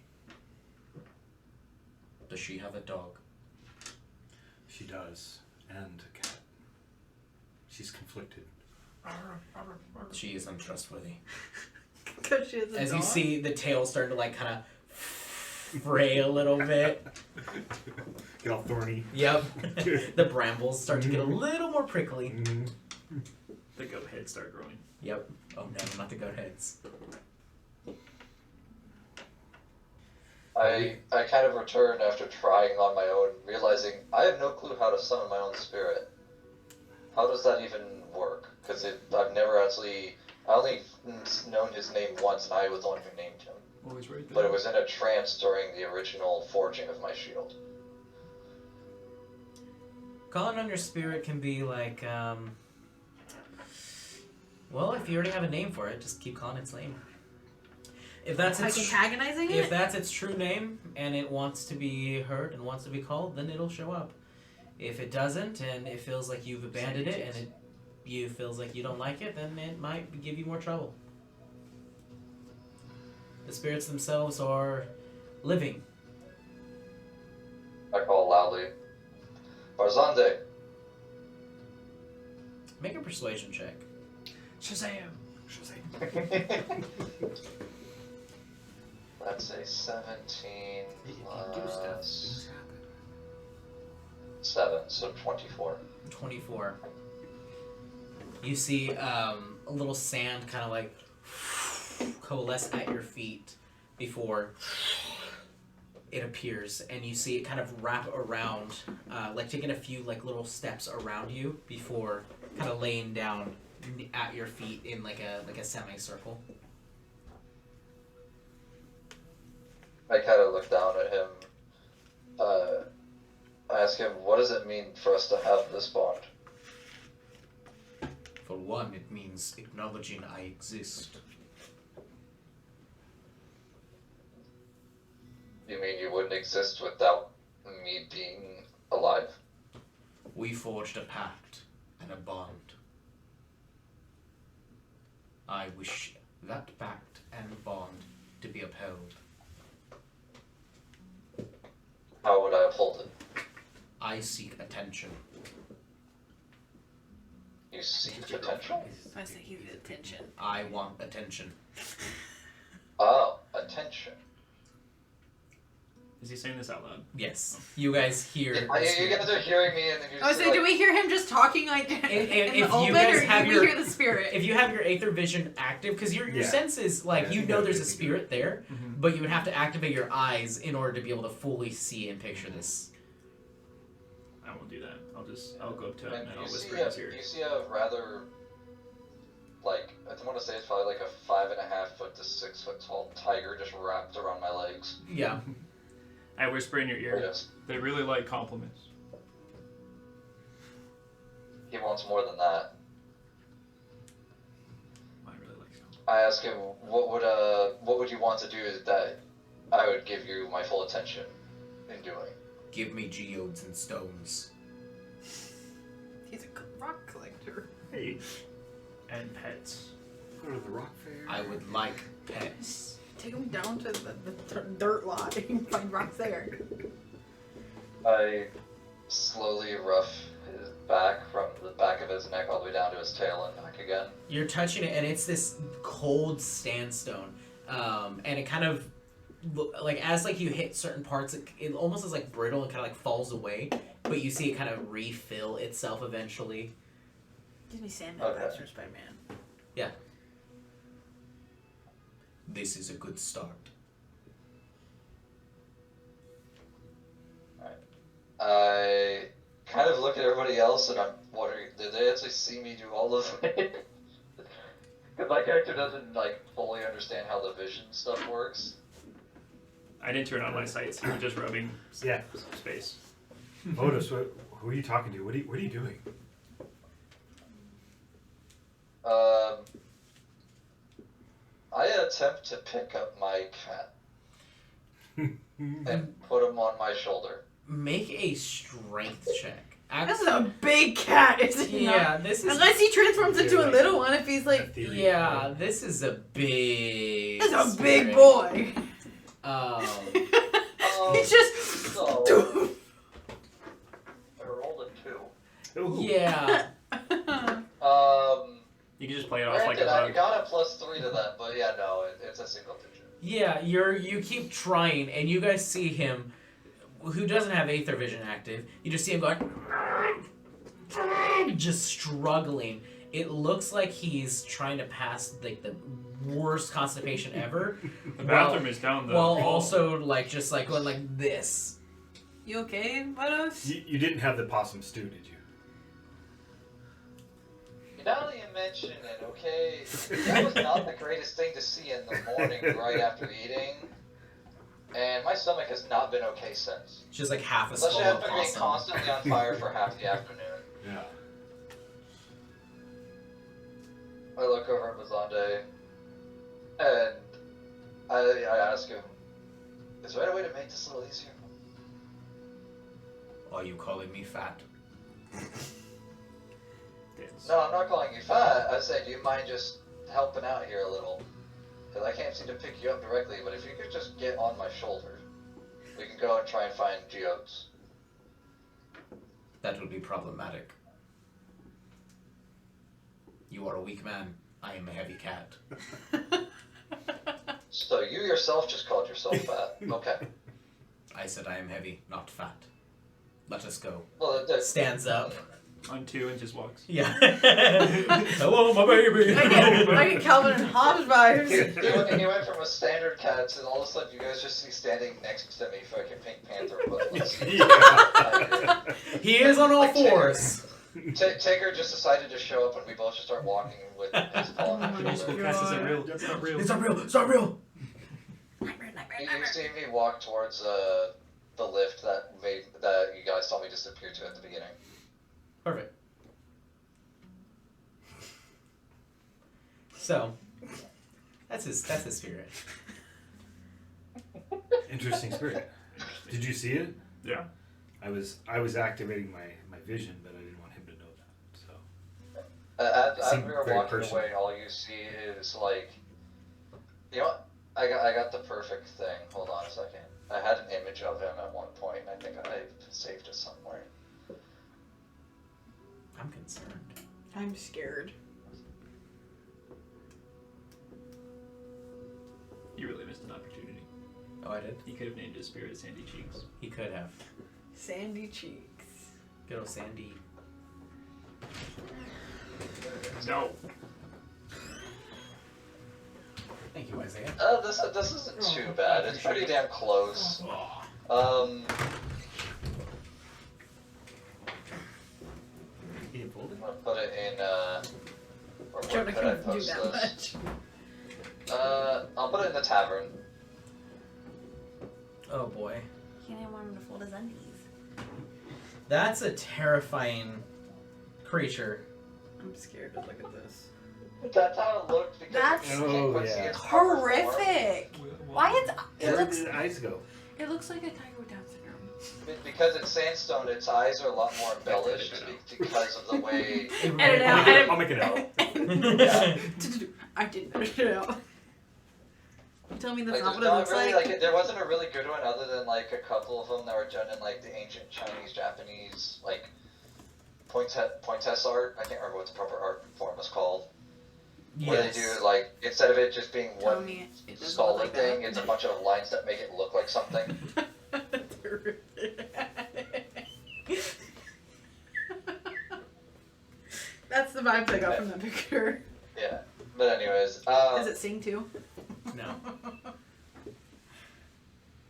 Does she have a dog? She does, and a cat. She's conflicted. She is untrustworthy. Because she has a As dog? you see the tail start to like kind of fray a little bit. Get all thorny. Yep. The brambles start to get a little more prickly. The goat heads start growing. Yep. Oh no, not the goat heads. I kind of returned after trying on my own, realizing I have no clue how to summon my own spirit. How does that even work? Because I've never actually... I only known his name once, and I was the one who named him. Always right there. But it was in a trance during the original forging of my shield. Calling on your spirit can be like, well, if you already have a name for it, just keep calling its name. If that's Like its antagonizing if it? that's its true name and it wants to be heard and wants to be called, then it'll show up. If it doesn't and it feels like you've abandoned it and it, you feels like you don't like it, then it might give you more trouble. The spirits themselves are living. I call loudly. Barzande. Make a persuasion check. Shazam! That's a 17 plus 7, so 24. 24. You see a little sand kind of like coalesce at your feet before it appears, and you see it kind of wrap around, like taking a few like little steps around you before kind of laying down at your feet in like a semicircle. I kind of look down at him. I ask him, what does it mean for us to have this bond? For one, it means acknowledging I exist. You mean you wouldn't exist without me being alive? We forged a pact and a bond. I wish that pact and bond to be upheld. How would I uphold it? I seek attention. You seek potential? I say he's attention. I want attention. Oh, attention. Is he saying this out loud? Yes. You guys hear. You guys are hearing me, and then you're I was just saying, like, do we hear him just talking like in if the you open, guys or have do your- we hear the spirit? If you have your Aether Vision active, because your Yeah. senses, like, Yeah, you you know gotta there's a be spirit there, Mm-hmm. but you would have to activate your eyes in order to be able to fully see and picture this. I won't do that. I'll go up to him and and I'll you whisper see in his ear. you see a rather, like, I want to say it's probably like a 5.5 foot to 6 foot tall tiger just wrapped around my legs. Yeah. I whisper in your ear. Yes. They really like compliments. He wants more than that. I really like compliments. I ask him, what would you want to do that I would give you my full attention in doing? Give me geodes and stones. He's a rock collector. Hey, And pets. go to the rock fair. I would like pets. Take him down to the dirt lot and find rocks there. I slowly rough his back from the back of his neck all the way down to his tail and back again. You're touching it, and it's this cold sandstone, and it kind of like as like you hit certain parts, it almost is like brittle and kind of like falls away, but you see it kind of refill itself eventually. Gives me Sandman Okay. vibes from Spider-Man. This is a good start. I kind of look at everybody else and I'm wondering, did they actually see me do all of it? Because my character doesn't like fully understand how the vision stuff works. I didn't turn on my sights. You were just rubbing Yeah. space. Otis, who are you talking to? What are you doing? I attempt to pick up my cat and put him on my shoulder. Make a strength check. This is a big cat, is it not? Yeah, this is. Unless he transforms into a like- little one, if he's like, Yeah, this is a big. this is a big spirit. boy. He's just. So, I rolled a 2. Ooh. Yeah. You can just play it off like Granted, a I bug. got a +3 to that, but yeah, no, it's a single digit. Yeah, you keep trying, and you guys see him, who doesn't have Aether Vision active. You just see him going, just struggling. It looks like he's trying to pass like the worst constipation ever. The bathroom is down the While hall. also like just like going like this. You okay, Butters? You didn't have the possum stew, did you? Now that you mention it, okay, that was not the greatest thing to see in the morning right after eating, and my stomach has not been okay since. It's just like half a Unless skull I have of been being possum. constantly on fire for half the afternoon. Yeah. I look over at Mazande, and I ask him, is there any way to make this a little easier? Are you calling me fat? No, I'm not calling you fat. I said, do you mind just helping out here a little? Because I can't seem to pick you up directly, but if you could just get on my shoulder, we can go and try and find geodes. That will be problematic. You are a weak man. I am a heavy cat. So you yourself just called yourself fat. Okay. I said I am heavy, not fat. Let us go. Well, Stands up. On 2 and just walks. Yeah. Hello, my baby. I get Calvin and Hobbes vibes. He went from a standard cat to all of a sudden you guys just see standing next to me fucking Pink Panther booklets. Yeah. He is on all Like fours. Tigger just decided to show up and we both just start walking with his paw on my Middle school shoulder. class isn't real. That's not real. It's not real. It's not real. You see me walk towards the lift that you guys saw me disappear to at the beginning. Perfect. So, that's his spirit. Interesting spirit. Did you see it? Yeah. I was activating my vision, but I didn't want him to know that. So As Seemed we were very walking personal. away, all you see is like, you know what? I got the perfect thing. Hold on a second. I had an image of him at one point, and I think I saved it somewhere. I'm concerned. I'm scared. You really missed an opportunity. Oh, I did? You could have named his spirit Sandy Cheeks. He could have. Sandy cheeks. Good old Sandy. No. Thank you, Isaiah. This isn't too bad. It's pretty damn close. he pulled I'm it. gonna put it in, or where Jonah could I couldn't do post that this? much. I'll put it in the tavern. Oh boy. Can't even want him to fold his undies. That's a terrifying creature. I'm scared to look at this. That's how it looked because That's you can't quite see yeah. its proper form. Horrific. Why is it Where looks did the eyes go? it looks like a tiger with Down syndrome. Because it's sandstone, its eyes are a lot more embellished because of the way. Edit it out. I'll make it out. Yeah. I didn't edit it out. Tell me that's Like, not what there's it not looks really like. there wasn't a really good one other than like a couple of them that were done in like the ancient Chinese, Japanese, like pointess art. I can't remember what the proper art form is called. Where they do like instead of it just being Tell one me it doesn't look solid like thing, that. it's a bunch of lines that make it look like something. That's the vibes I got from that picture. Yeah. But anyways, Does it sing too? No.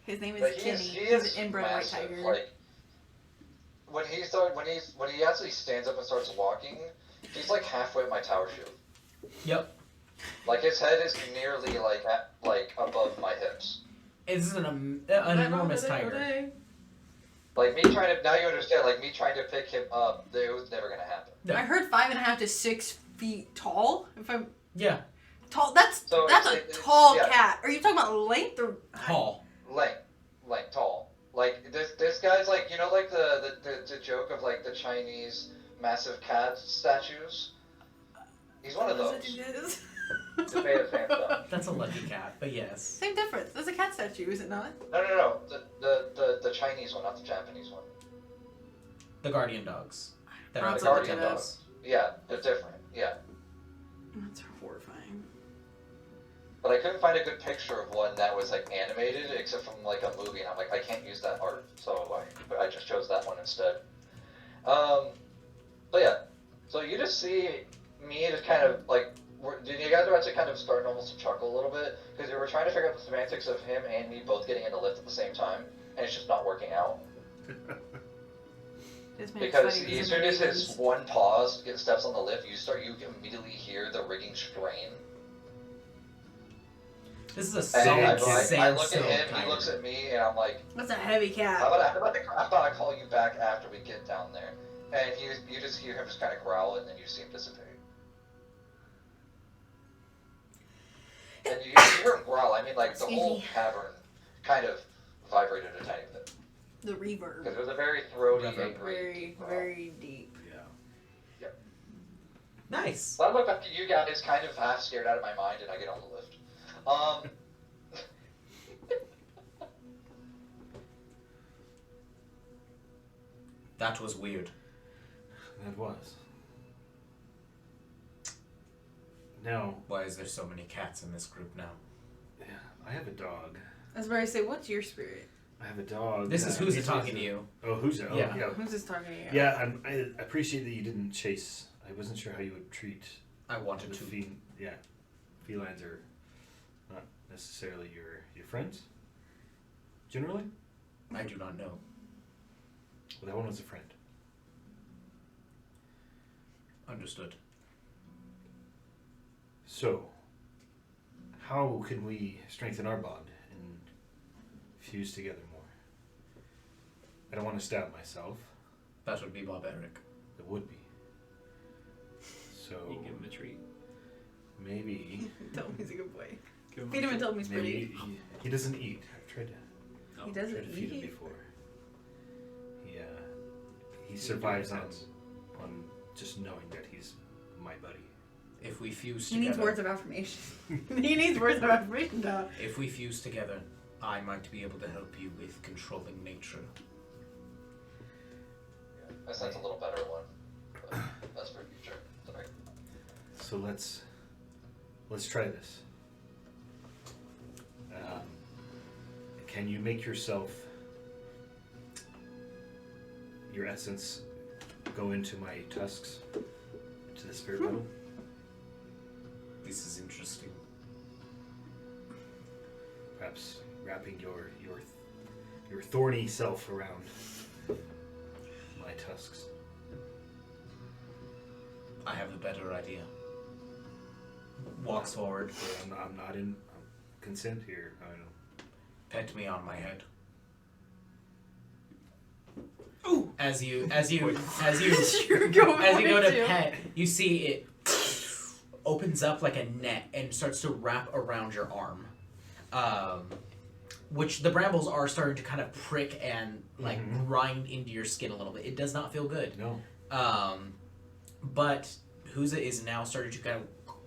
His name but is he Kenny. is He's an inbred white massive. tiger. Like when he actually stands up and starts walking, he's like halfway at my tower shoe. Yep. Like his head is nearly like above my hips. It's an enormous tiger. Like me trying to now you understand. Like me trying to pick him up, it was never gonna happen. No. I heard 5.5 to 6 feet tall. If I'm Yeah. tall, that's So a it's- tall yeah. cat. Are you talking about length or Tall. Length, tall. Like this guy's like like the joke of like the Chinese massive cat statues. He's one of What those. is it it is? To pay a fan stuff. That's a lucky cat, but yes. Same difference. There's a cat statue, is it not? No. The Chinese one, not the Japanese one. The guardian dogs. That Oh, are it's like a Guardian look at dogs. Yeah, they're different. Yeah. That's horrifying. But I couldn't find a good picture of one that was like animated, except from like a movie, and I'm like, I can't use that art, so I just chose that one instead. But yeah, so you just see me just kind of like, you guys are actually kind of starting almost to chuckle a little bit because we were trying to figure out the semantics of him and me both getting in the lift at the same time, and it's just not working out. This man's Because fighting as soon as his Shenanigans. one pause steps on the lift, you immediately hear the rigging strain. This is a And solid I look at sandstone him, tiger. he looks at me, and I'm like, That's a heavy cat. how about I call you back after we get down there? And you just hear him just kind of growl, and then you see him dissipate. And you hear him growl, I mean like the Excuse whole me. cavern kind of vibrated a tiny bit. The reverb. Because it was a very throaty, Reverb. angry Very, growl. very deep. Yeah. Nice. But I look back at you guys kind of half scared out of my mind, and I get on the lift. That was weird. That was. Now, Why is there so many cats in this group now? yeah, I have a dog. I was about to say, what's your spirit? I have a dog. This is who's he's talking to you. Oh, who's it? Oh, Yeah. yeah. Who's this talking to you? Yeah, I appreciate that you didn't chase. I wasn't sure how you would treat I wanted the to. felines are not necessarily your friends. Generally, I do not know. well, that one was a friend. Understood. So, how can we strengthen our bond and fuse together more? I don't want to stab myself. That would be barbaric. It would be. So You can give him a treat. maybe Tell him he's a good boy. Give him Feed him and tell him he's maybe pretty. he doesn't eat. I've tried to. He Tried doesn't to feed him eat. before. He survives on sense. just knowing that he's my buddy. If we fuse He together, needs words of affirmation. He needs words of affirmation, though. if we fuse together, I might be able to help you with controlling nature. I sense a little better one. But that's for future. Sorry. So let's try this. Can you make yourself, your essence, go into my tusks, into the spirit metal? This is interesting. Perhaps wrapping your thorny self around my tusks. I have a better idea. Walks forward. I'm not in consent here. I don't know. Pet me on my head. Ooh! As you You're as you going go to to. pet, you see it opens up like a net and starts to wrap around your arm. Which the brambles are starting to kind of prick and like grind into your skin a little bit. It does not feel good. No. But Huza is now starting to kind of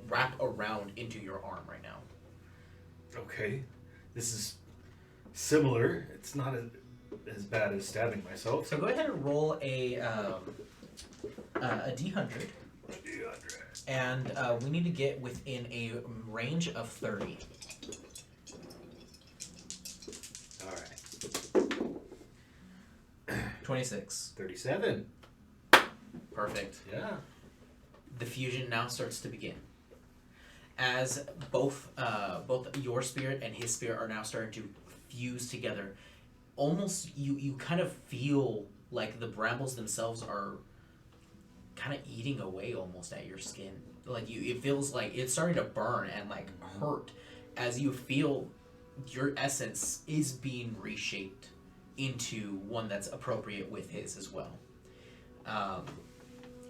wrap around into your arm right now. Okay. This is similar. It's not as bad as stabbing myself. So go ahead and roll a D100, and we need to get within a range of 30. All right. 26. 37. Perfect. Yeah. The fusion now starts to begin. As both your spirit and his spirit are now starting to fuse together, almost you kind of feel like the brambles themselves are kind of eating away almost at your skin. Like it feels like it's starting to burn and like hurt as you feel your essence is being reshaped into one that's appropriate with his as well.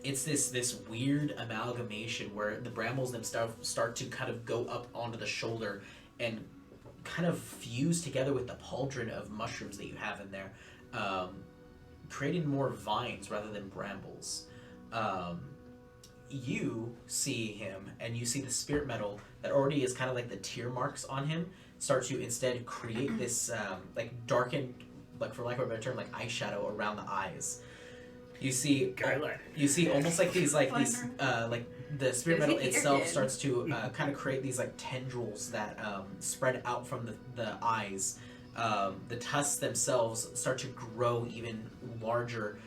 It's this weird amalgamation where the brambles themselves start to kind of go up onto the shoulder and kind of fuse together with the pauldron of mushrooms that you have in there, creating more vines rather than brambles. You see him, and you see the spirit metal that already is kind of like the tear marks on him start to instead create this like darkened, like for lack of a better term, like eyeshadow around the eyes. You see almost like these like the spirit metal itself starts to kind of create these like tendrils that spread out from the eyes. The tusks themselves start to grow even larger.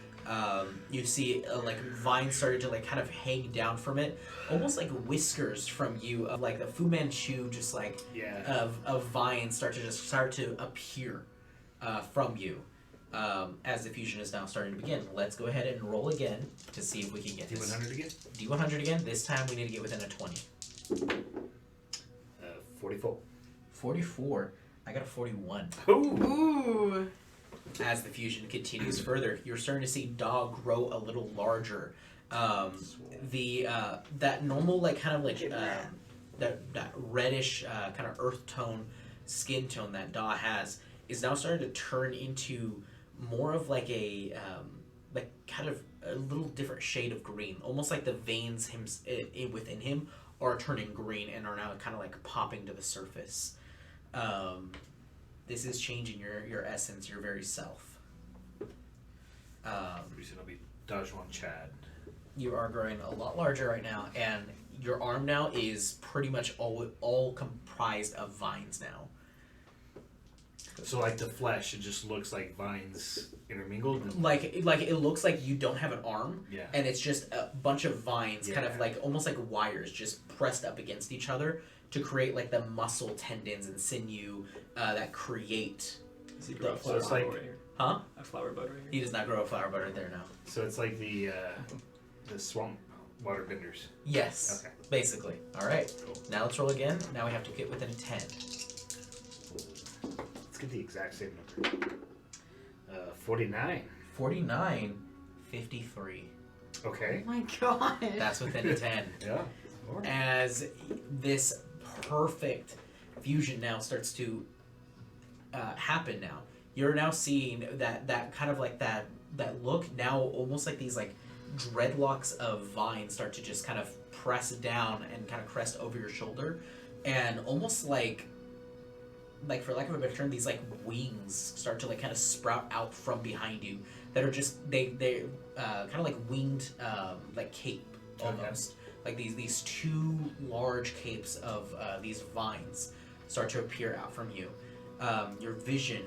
You see like vines started to like kind of hang down from it, almost like whiskers from you of like the Fu Manchu, just like of vines start to appear from you. As the fusion is now starting to begin. Let's go ahead and roll again to see if we can get this. D100 again? D100 again. This time we need to get within a 20. 44. 44. I got a 41. Ooh. As the fusion continues further, you're starting to see Dog grow a little larger. That normal like kind of like that reddish kind of earth tone skin tone that Da has is now starting to turn into more of like a like kind of a little different shade of green, almost like the veins within him are turning green and are now kind of like popping to the surface. This is changing your essence, your very self. Pretty soon I'll be Dajuan Chad. You are growing a lot larger right now, and your arm now is pretty much all comprised of vines now. So like the flesh, it just looks like vines intermingled. Like it looks like you don't have an arm, Yeah. and it's just a bunch of vines, kind of Yeah. like almost like wires, just pressed up against each other to create like the muscle tendons and sinew that create. Does he grow a So flower it's bud like- right here? Huh? A flower bud right He here? does not grow a flower bud right there now. So it's like the swamp water benders. Yes. Okay. Basically. All right. Cool. Now let's roll again. Now we have to get within a 10. Let's get the exact same number. 49. 49, 53. Okay. Oh my god. That's within a 10. Yeah. As this perfect fusion now starts to happen now. You're now seeing that kind of like that look now almost like these like dreadlocks of vines start to just kind of press down and kind of crest over your shoulder, and almost like for lack of a better term, these like wings start to like kind of sprout out from behind you that are just they kind of like winged like cape almost. Like these two large capes of these vines start to appear out from you. Your vision,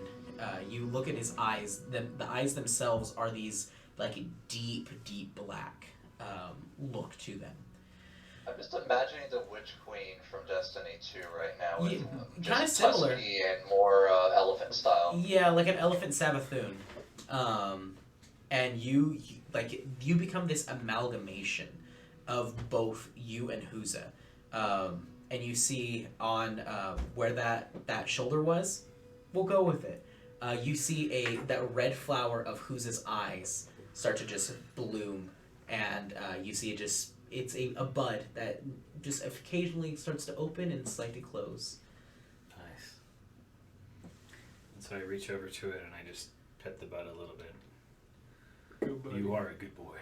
you look at his eyes. The eyes themselves are these like deep black look to them. I'm just imagining the Witch Queen from Destiny 2 right now with Yeah, kinda just similar. tusky and more elephant style. Yeah, like an elephant Sabathoon. And you become this amalgamation of both you and Huza. And you see on where that shoulder was, we'll go with it. You see that red flower of Huza's eyes start to just bloom, and you see it's a bud that just occasionally starts to open and slightly close. Nice. And so I reach over to it and I just pet the bud a little bit. Good buddy. You are a good boy.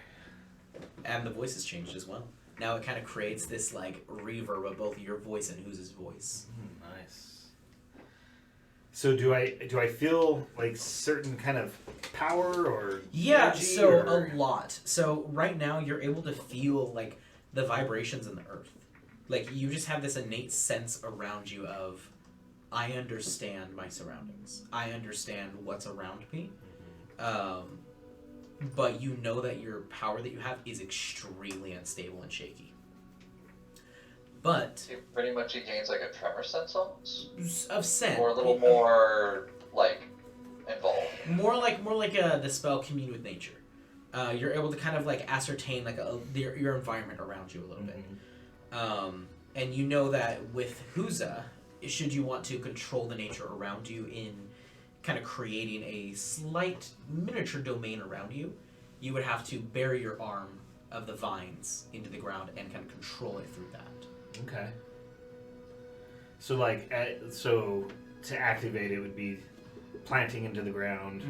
And the voice has changed as well. Now it kind of creates this like reverb of both your voice and Huza's voice. Nice. So do I feel like certain kind of power or Yeah, energy so or... a lot. So right now you're able to feel like the vibrations in the earth. Like you just have this innate sense around you of, I understand my surroundings. I understand what's around me. But you know that your power that you have is extremely unstable and shaky. But Pretty much he gains like a tremor sense almost, of sense, or a little more like involved. more like the spell Commune with Nature. You're able to kind of like ascertain like your environment around you a little bit. And you know that with Huza, should you want to control the nature around you in kind of creating a slight miniature domain around you, you would have to bury your arm of the vines into the ground and kind of control it through that. Okay. So like so to activate it would be planting into the ground,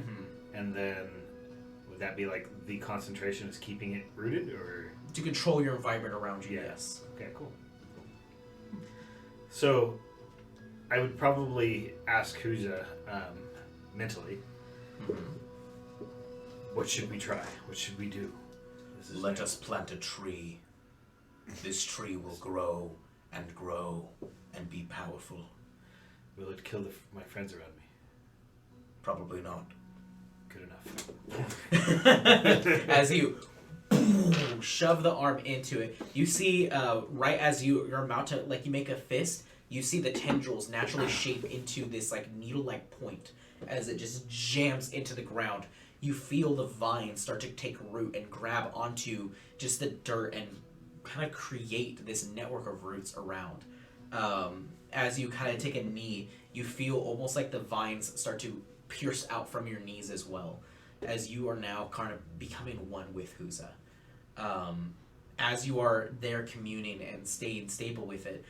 and then would that be like the concentration is keeping it rooted, or To control your environment around you, Yeah. yes. okay, cool. So I would probably ask Huza mentally, what should we try? What should we do? This is Let new. us plant a tree. This tree will grow and be powerful. Will it kill my friends around me? Probably not. Good enough. As you shove the arm into it, you see right as you're about to you make a fist, you see the tendrils naturally shape into this like needle-like point as it just jams into the ground. You feel the vines start to take root and grab onto just the dirt and kind of create this network of roots around. As you kind of take a knee, you feel almost like the vines start to pierce out from your knees as well, as you are now kind of becoming one with Huza. As you are there communing and staying stable with it,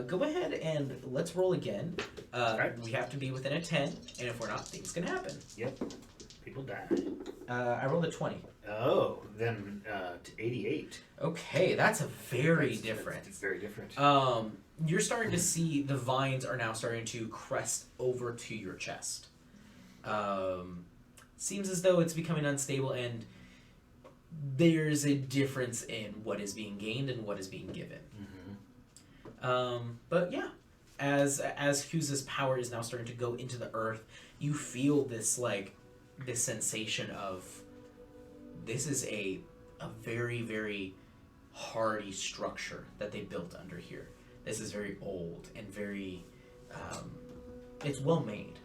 go ahead and let's roll again. Okay. We have to be within a 10, and if we're not, things can happen. Yep. People die. I rolled a 20. Oh, then to 88. Okay, that's a very That's different. very different. You're starting to see the vines are now starting to crest over to your chest. Seems as though it's becoming unstable, and there's a difference in what is being gained and what is being given. But yeah, as Hughes's power is now starting to go into the earth, you feel this this sensation of this is a very, very hardy structure that they built under here. This is very old and very it's well made.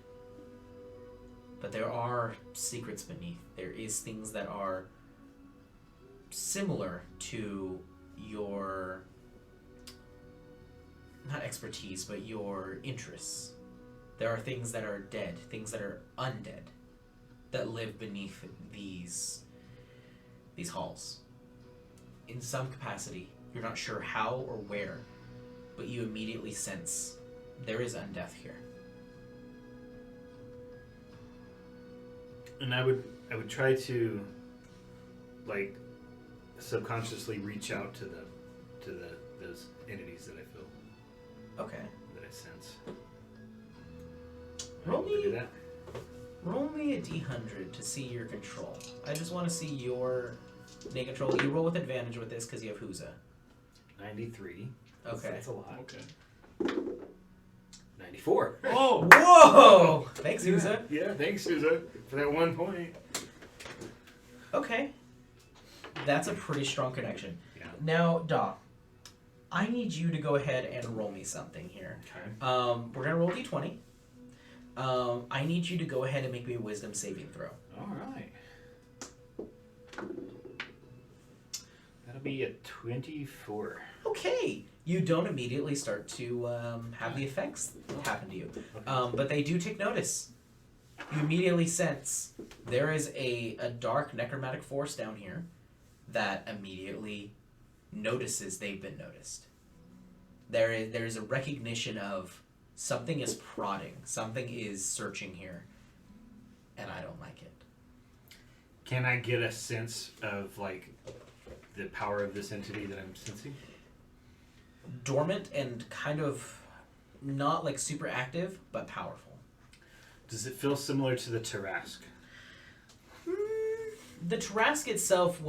But there are secrets beneath. There is things that are similar to your, not expertise, but your interests. There are things that are dead, things that are undead, that live beneath these halls. In some capacity, you're not sure how or where, but you immediately sense there is undeath here. And I would try to, like, subconsciously reach out to those entities that I feel, Okay. that I sense. Roll Am I able to do that? Roll me a d100 to see your control. I just want to see your net control. You roll with advantage with this because you have Huza. 93. Okay. That's a lot. Okay. 94. Oh! Whoa! Thanks, Yeah. Huza. Yeah, thanks, Susan, for that 1 point. Okay. That's a pretty strong connection. Yeah. Now, Doc, I need you to go ahead and roll me something here. Okay. We're going to roll d20. I need you to go ahead and make me a wisdom saving throw. All right. That'll be a 24. Okay. You don't immediately start to have the effects happen to you. But they do take notice. You immediately sense there is a dark necromantic force down here that immediately notices they've been noticed. There is a recognition of something is prodding, something is searching here, and I don't like it. Can I get a sense of, like, the power of this entity that I'm sensing? Dormant and kind of not like super active, but powerful. Does it feel similar to the Tarask? The Tarask itself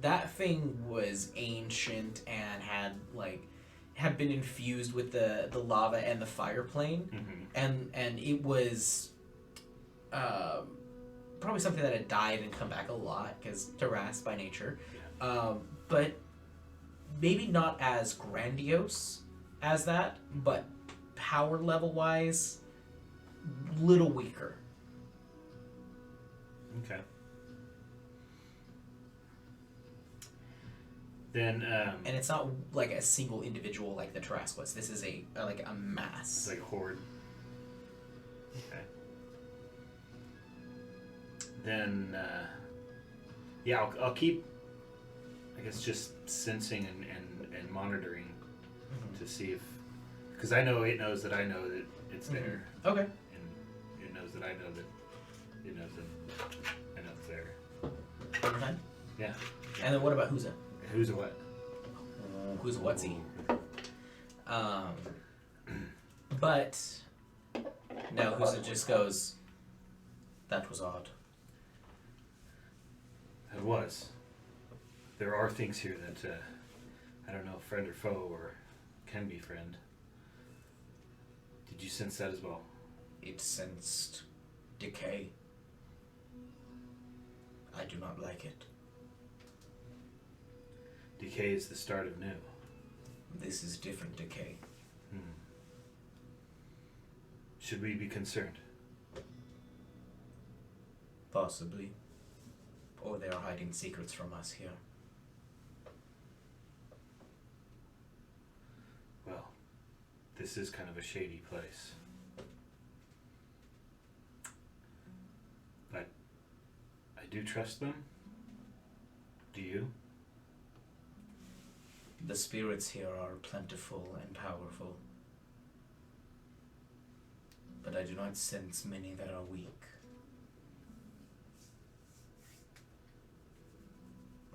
that thing was ancient and had been infused with the lava and the fire plane, and it was probably something that had died and come back a lot because Tarask by nature, but maybe not as grandiose as that, but power level wise, little weaker. Okay. Then, And it's not like a single individual like the Tarask was. This is a mass. it's like a horde. Okay. Then, yeah, I'll keep, I guess, just sensing and monitoring to see if, because I know it knows that I know that it's there, Okay. and it knows that I know that it knows that I know it's there. Okay. Yeah. And then what about Huza? Who's a what? Who's what's he? But no, Huza just goes, that was odd. It was. There are things here that, I don't know, friend or foe, or can be friend. Did you sense that as well? It sensed decay. I do not like it. Decay is the start of new. This is different decay. Should we be concerned? Possibly. Or they are hiding secrets from us here. Well, this is kind of a shady place. But I do trust them. Do you? The spirits here are plentiful and powerful. But I do not sense many that are weak.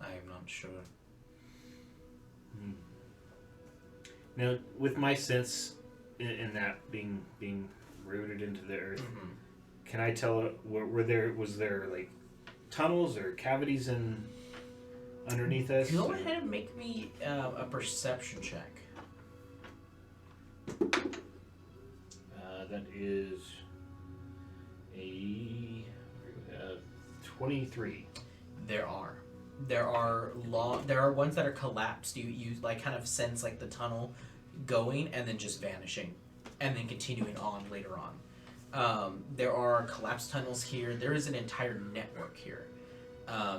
I am not sure. Now, with my sense in that being rooted into the earth, can I tell? Was there like tunnels or cavities in underneath us? Go ahead and make me a perception check. That is a 23. There are ones that are collapsed. You like kind of sense like the tunnel going and then just vanishing, and then continuing on later on. There are collapsed tunnels here. There is an entire network here.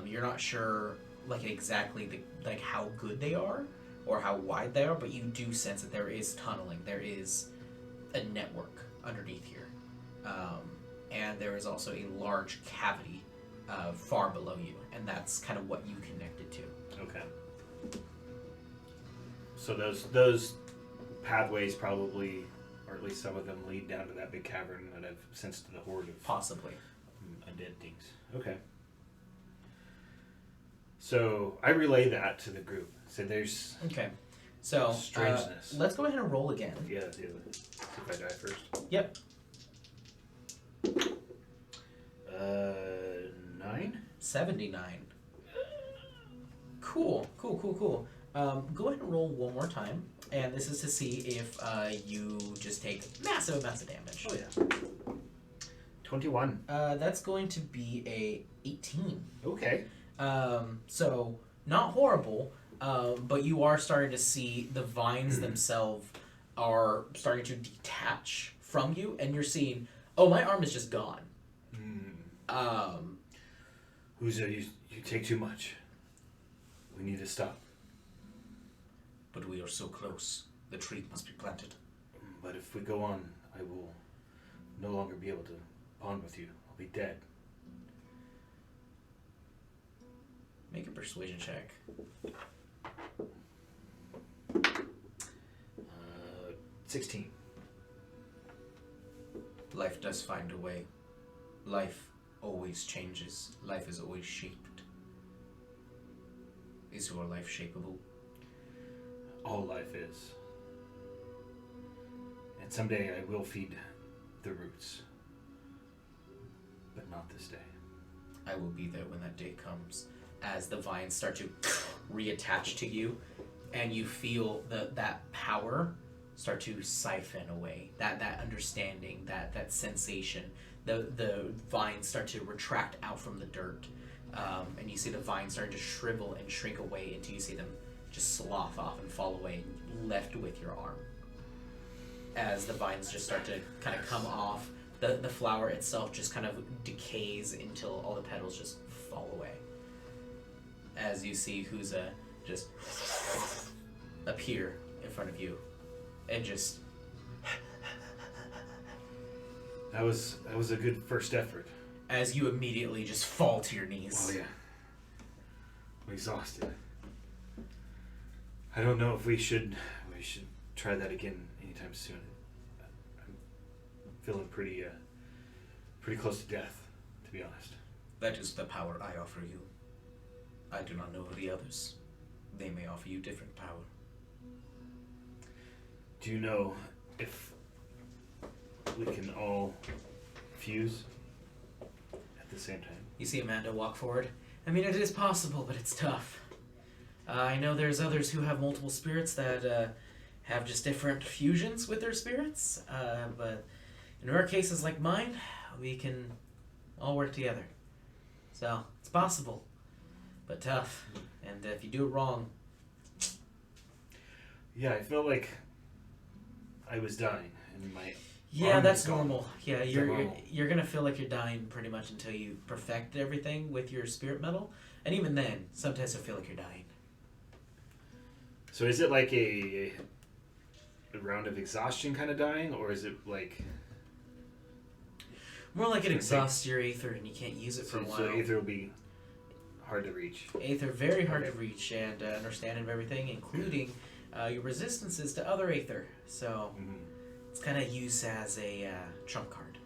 You're not sure like exactly like how good they are or how wide they are, but you do sense that there is tunneling. There is a network underneath here, and there is also a large cavity far below you, and that's kind of what you connected to. Okay. So those pathways probably, or at least some of them, lead down to that big cavern that I've sensed the horde of Possibly. undead things. Okay. So I relay that to the group. So there's Okay. So strangeness. let's go ahead and roll again. Yeah, see if I die first. Yep. 9? 79. Cool. Go ahead and roll one more time, and this is to see if you just take massive amounts of damage. Oh yeah. 21. That's going to be a 18. Okay. So not horrible, but you are starting to see the vines themselves are starting to detach from you, and you're seeing, oh, my arm is just gone. Who's you take too much. We need to stop. But we are so close. The tree must be planted. But if we go on, I will no longer be able to bond with you. I'll be dead. Make a persuasion check. 16. Life does find a way. Life always changes. Life is always shaped. Is your life shapeable? All life is. And someday I will feed the roots. But not this day. I will be there when that day comes. As the vines start to reattach to you, and you feel that power start to siphon away. That understanding, that sensation. The vines start to retract out from the dirt. And you see the vines starting to shrivel and shrink away until you see them just slough off and fall away, left with your arm. As the vines just start to kind of come off, the flower itself just kind of decays until all the petals just fall away. As you see Huza just appear in front of you and just... That was a good first effort. As you immediately just fall to your knees. Oh yeah. I'm exhausted. I don't know if we should try that again anytime soon. I'm feeling pretty close to death, to be honest. That is the power I offer you. I do not know the others. They may offer you different power. Do you know if we can all fuse at the same time? You see Amanda walk forward. I mean, it is possible, but it's tough. I know there's others who have multiple spirits that have just different fusions with their spirits, but in rare cases like mine, we can all work together. So, it's possible, but tough. And if you do it wrong... Yeah, I felt like I was dying, and my Yeah, arm that's was gone. normal. Yeah, Is that you're normal? you're gonna feel like you're dying pretty much until you perfect everything with your spirit metal, and even then, sometimes you'll feel like you're dying. So is it like a round of exhaustion kind of dying, or is it like... More like it Okay. exhausts your aether and you can't use it for a while. So Aether will be hard to reach. Aether very hard Okay. to reach and understand of everything, including your resistances to other aether. So it's kind of used as a trump card.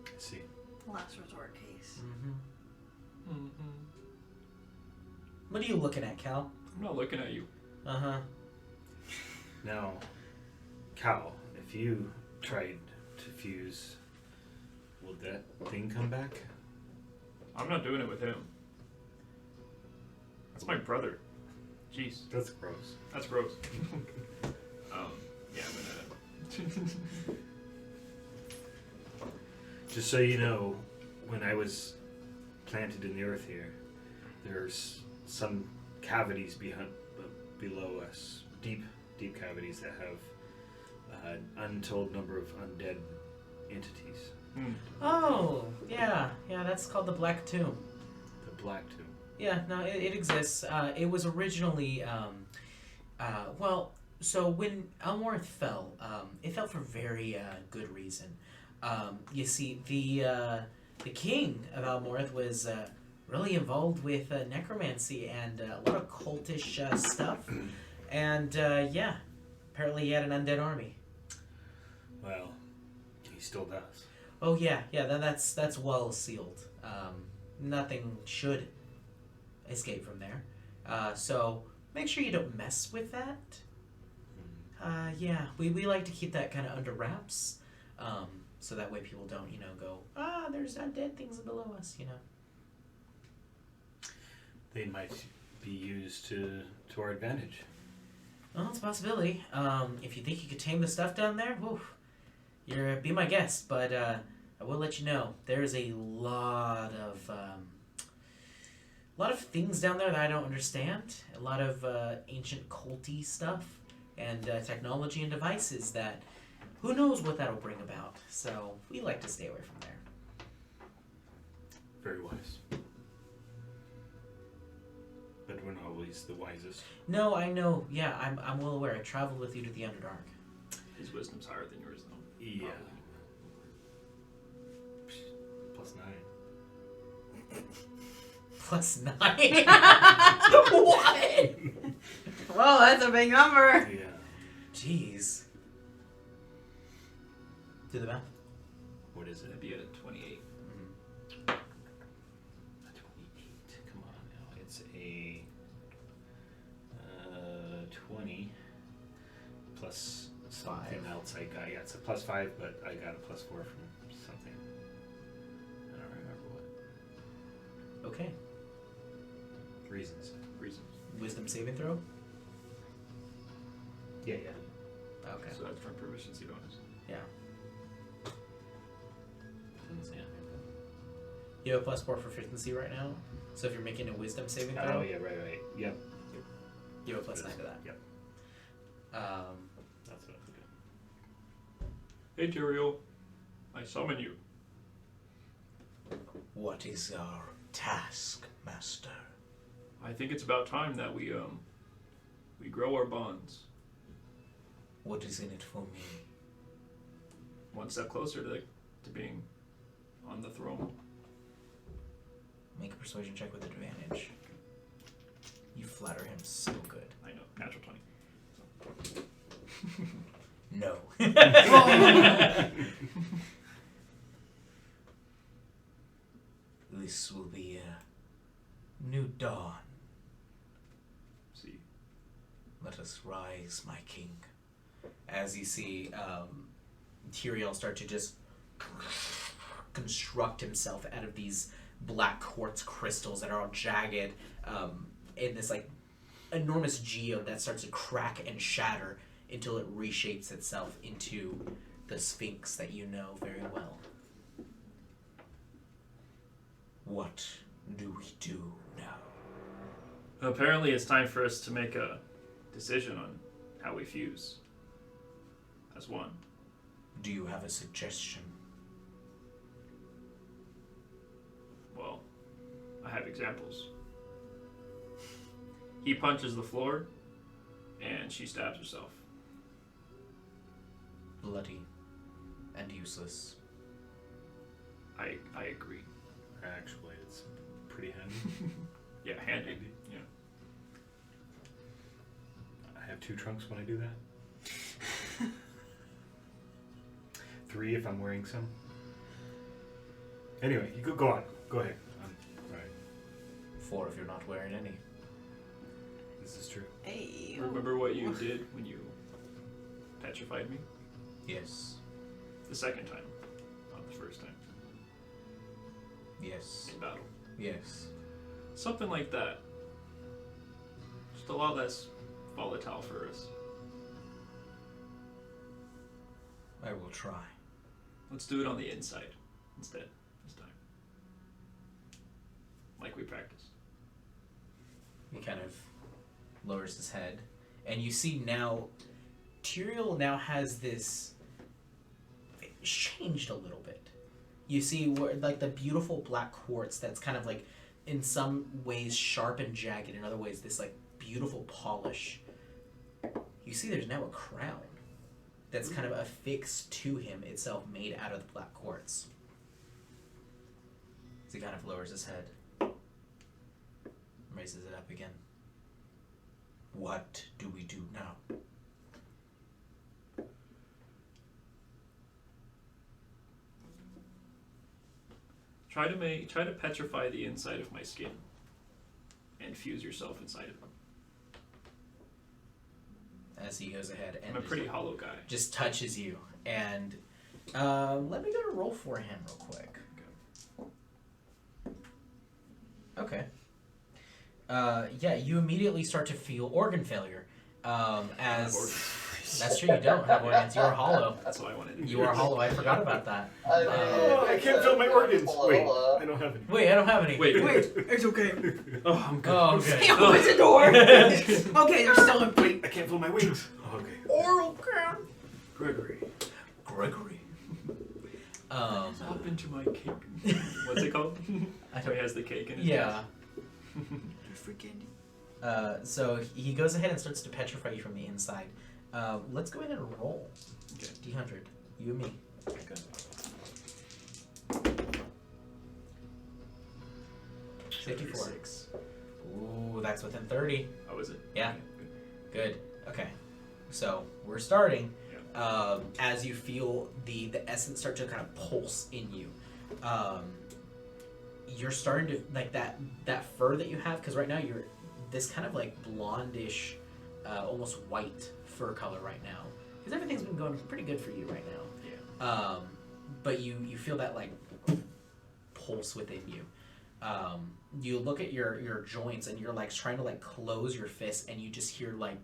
I see. Last resort case. What are you looking at, Cal? I'm not looking at you. Uh-huh. Now, Cal, if you tried to fuse, will that thing come back? I'm not doing it with him. That's my brother. Jeez, That's gross. that's gross. Yeah, I'm gonna. Just so you know, when I was planted in the earth here, there's some cavities below us, deep cavities that have an untold number of undead entities. Oh, yeah. Yeah, that's called the Black Tomb. The Black Tomb. Yeah, no, it exists. It was originally, so when Elmworth fell, it fell for very good reason. You see, the king of Elmworth was really involved with necromancy and a lot of cultish stuff. And, yeah, apparently he had an undead army. Well, he still does. Oh, yeah, that's well sealed. Nothing should escape from there. So make sure you don't mess with that. Yeah, we like to keep that kind of under wraps. So that way people don't, go, there's undead things below us, They might be used to our advantage. Well, it's a possibility. If you think you could tame the stuff down there, be my guest. But I will let you know, there's a lot of things down there that I don't understand. A lot of ancient culty stuff and technology and devices that who knows what that'll bring about. So we like to stay away from there. Very wise. But we're not always the wisest. No, I know. Yeah, I'm well aware. I traveled with you to the Underdark. His wisdom's higher than yours, though. Yeah. +9. What? Whoa, that's a big number. Yeah. Jeez. Do the math. What is it? It'd be at a 28. A 28. Come on now. It's a 20 plus something 5. else I got. Yeah, it's a +5, but I got a +4 from something. I don't remember what. Okay. Reasons. Wisdom saving throw? Yeah. Okay. So that's from proficiency bonus. Yeah. You have a +4 proficiency right now, so if you're making a wisdom saving throw, Oh, yeah, right. Yep. you have a +9 to that. Yep. That's what I Hey, Tyrael. I summon you. What is our task, Master? I think it's about time that we grow our bonds. What is in it for me? One step closer to being on the throne. Make a persuasion check with advantage. You flatter him so good. I know, natural 20. No. This will be a new dawn. See. Let us rise, my king. As you see, Tyrael start to just construct himself out of these black quartz crystals that are all jagged in this enormous geode that starts to crack and shatter until it reshapes itself into the Sphinx that you know very well. What do we do now? Apparently it's time for us to make a decision on how we fuse. As one. Do you have a suggestion? Well, I have examples. He punches the floor, and she stabs herself. Bloody and useless. I agree. Actually, it's pretty handy. Yeah, handy. Yeah. I have 2 trunks when I do that. 3 if I'm wearing some. Anyway, you go on. Go ahead. Right. 4 if you're not wearing any. true. Hey. Remember what you did when you petrified me? Yes. The second time, not the first time. Yes. In battle. Yes. Something like that. Just a lot less volatile for us. I will try. Let's do it on the inside instead this time. Like we practiced. He kind of lowers his head, and you see now, Tyrael now has this. It's changed a little bit. You see, where, like the beautiful black quartz that's kind of like, in some ways sharp and jagged, in other ways this like beautiful polish. You see, there's now a crown that's kind of affixed to him itself, made out of the black quartz. So he kind of lowers his head. Raises it up again. What do we do now? Try to petrify the inside of my skin and fuse yourself inside of it. As he goes ahead and I'm a pretty hollow guy. just touches you. And let me go to roll for him real quick. Okay. Yeah, you immediately start to feel organ failure. That's true, you don't have organs. You are hollow. That's what I wanted to do. You are hollow. I forgot about that. I can't feel my organs. Wait, I don't have any. Wait, I don't have any. Wait. It's okay. Oh, I'm good. Oh, okay. He opens the door. Okay, they're still empty. I can't feel my wings. Oh, okay. Oral crown. Gregory. Gregory. Hop into my cake. What's it called? So he has the cake in his Yeah. Freaking. So he goes ahead and starts to petrify you from the inside. Let's go ahead and roll. Okay. D100. You and me. Okay. 54. 36. Ooh, that's within 30. Oh, is it? Yeah. Okay, good. Good. Okay. So we're starting. Yeah. As you feel the essence start to kind of pulse in you. You're starting to like that fur that you have, because right now you're this kind of like blondish, almost white fur color right now, because everything's been going pretty good for you right now. Yeah. But you feel that like pulse within you. You look at your joints and you're like trying to like close your fists, and you just hear like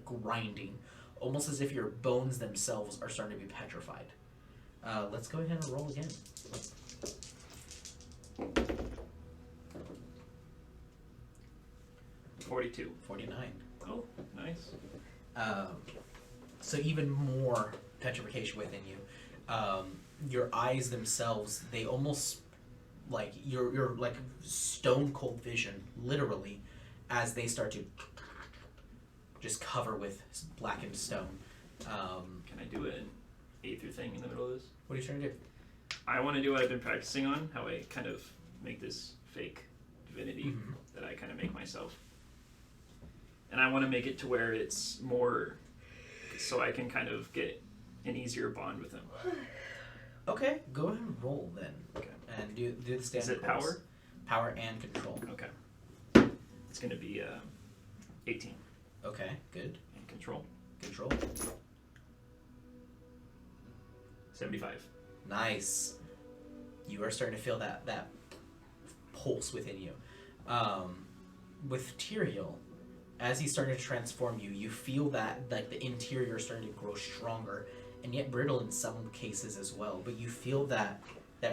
grinding, almost as if your bones themselves are starting to be petrified. Let's go ahead and roll again. 42. 49. Oh, nice. So even more petrification within you. Your eyes themselves, they almost like you're like stone cold vision, literally, as they start to just cover with blackened stone. Can I do an aether thing in the middle of this? What are you trying to do? I want to do what I've been practicing on, how I kind of make this fake divinity that I kind of make myself. And I want to make it to where it's more, so I can kind of get an easier bond with him. Okay, go ahead and roll then. Okay. And do the standard Is it rolls. power? Power and control. Okay. It's going to be 18. Okay, good. And control? Control. 75. Nice. You are starting to feel that pulse within you. With Tyrael, as he's starting to transform you, you feel that like the interior is starting to grow stronger, and yet brittle in some cases as well. But you feel that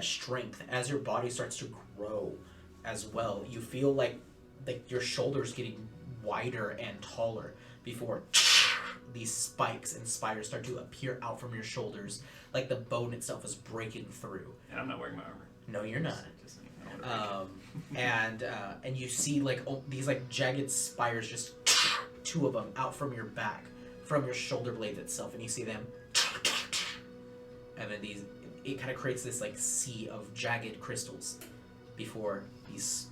strength as your body starts to grow as well. You feel like your shoulders getting wider and taller before these spikes and spires start to appear out from your shoulders, like the bone itself is breaking through. And I'm not wearing my armor. No, you're not. Just saying, I don't wanna break And you see like these like jagged spires, just two of them out from your back, from your shoulder blades itself, and you see them, and then it kind of creates this like sea of jagged crystals before these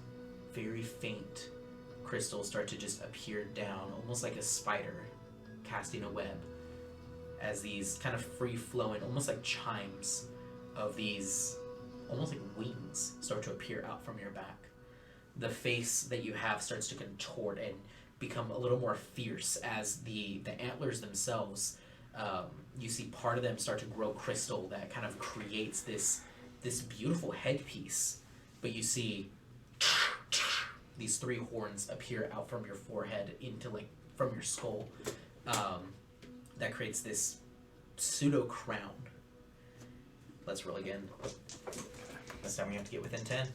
very faint crystals start to just appear down, almost like a spider casting a web, as these kind of free-flowing, almost like chimes of these almost like wings start to appear out from your back. The face that you have starts to contort, and become a little more fierce as the antlers themselves. You see part of them start to grow crystal that kind of creates this beautiful headpiece. But you see these 3 horns appear out from your forehead into like from your skull. That creates this pseudo crown. Let's roll again. This time we have to get within 10.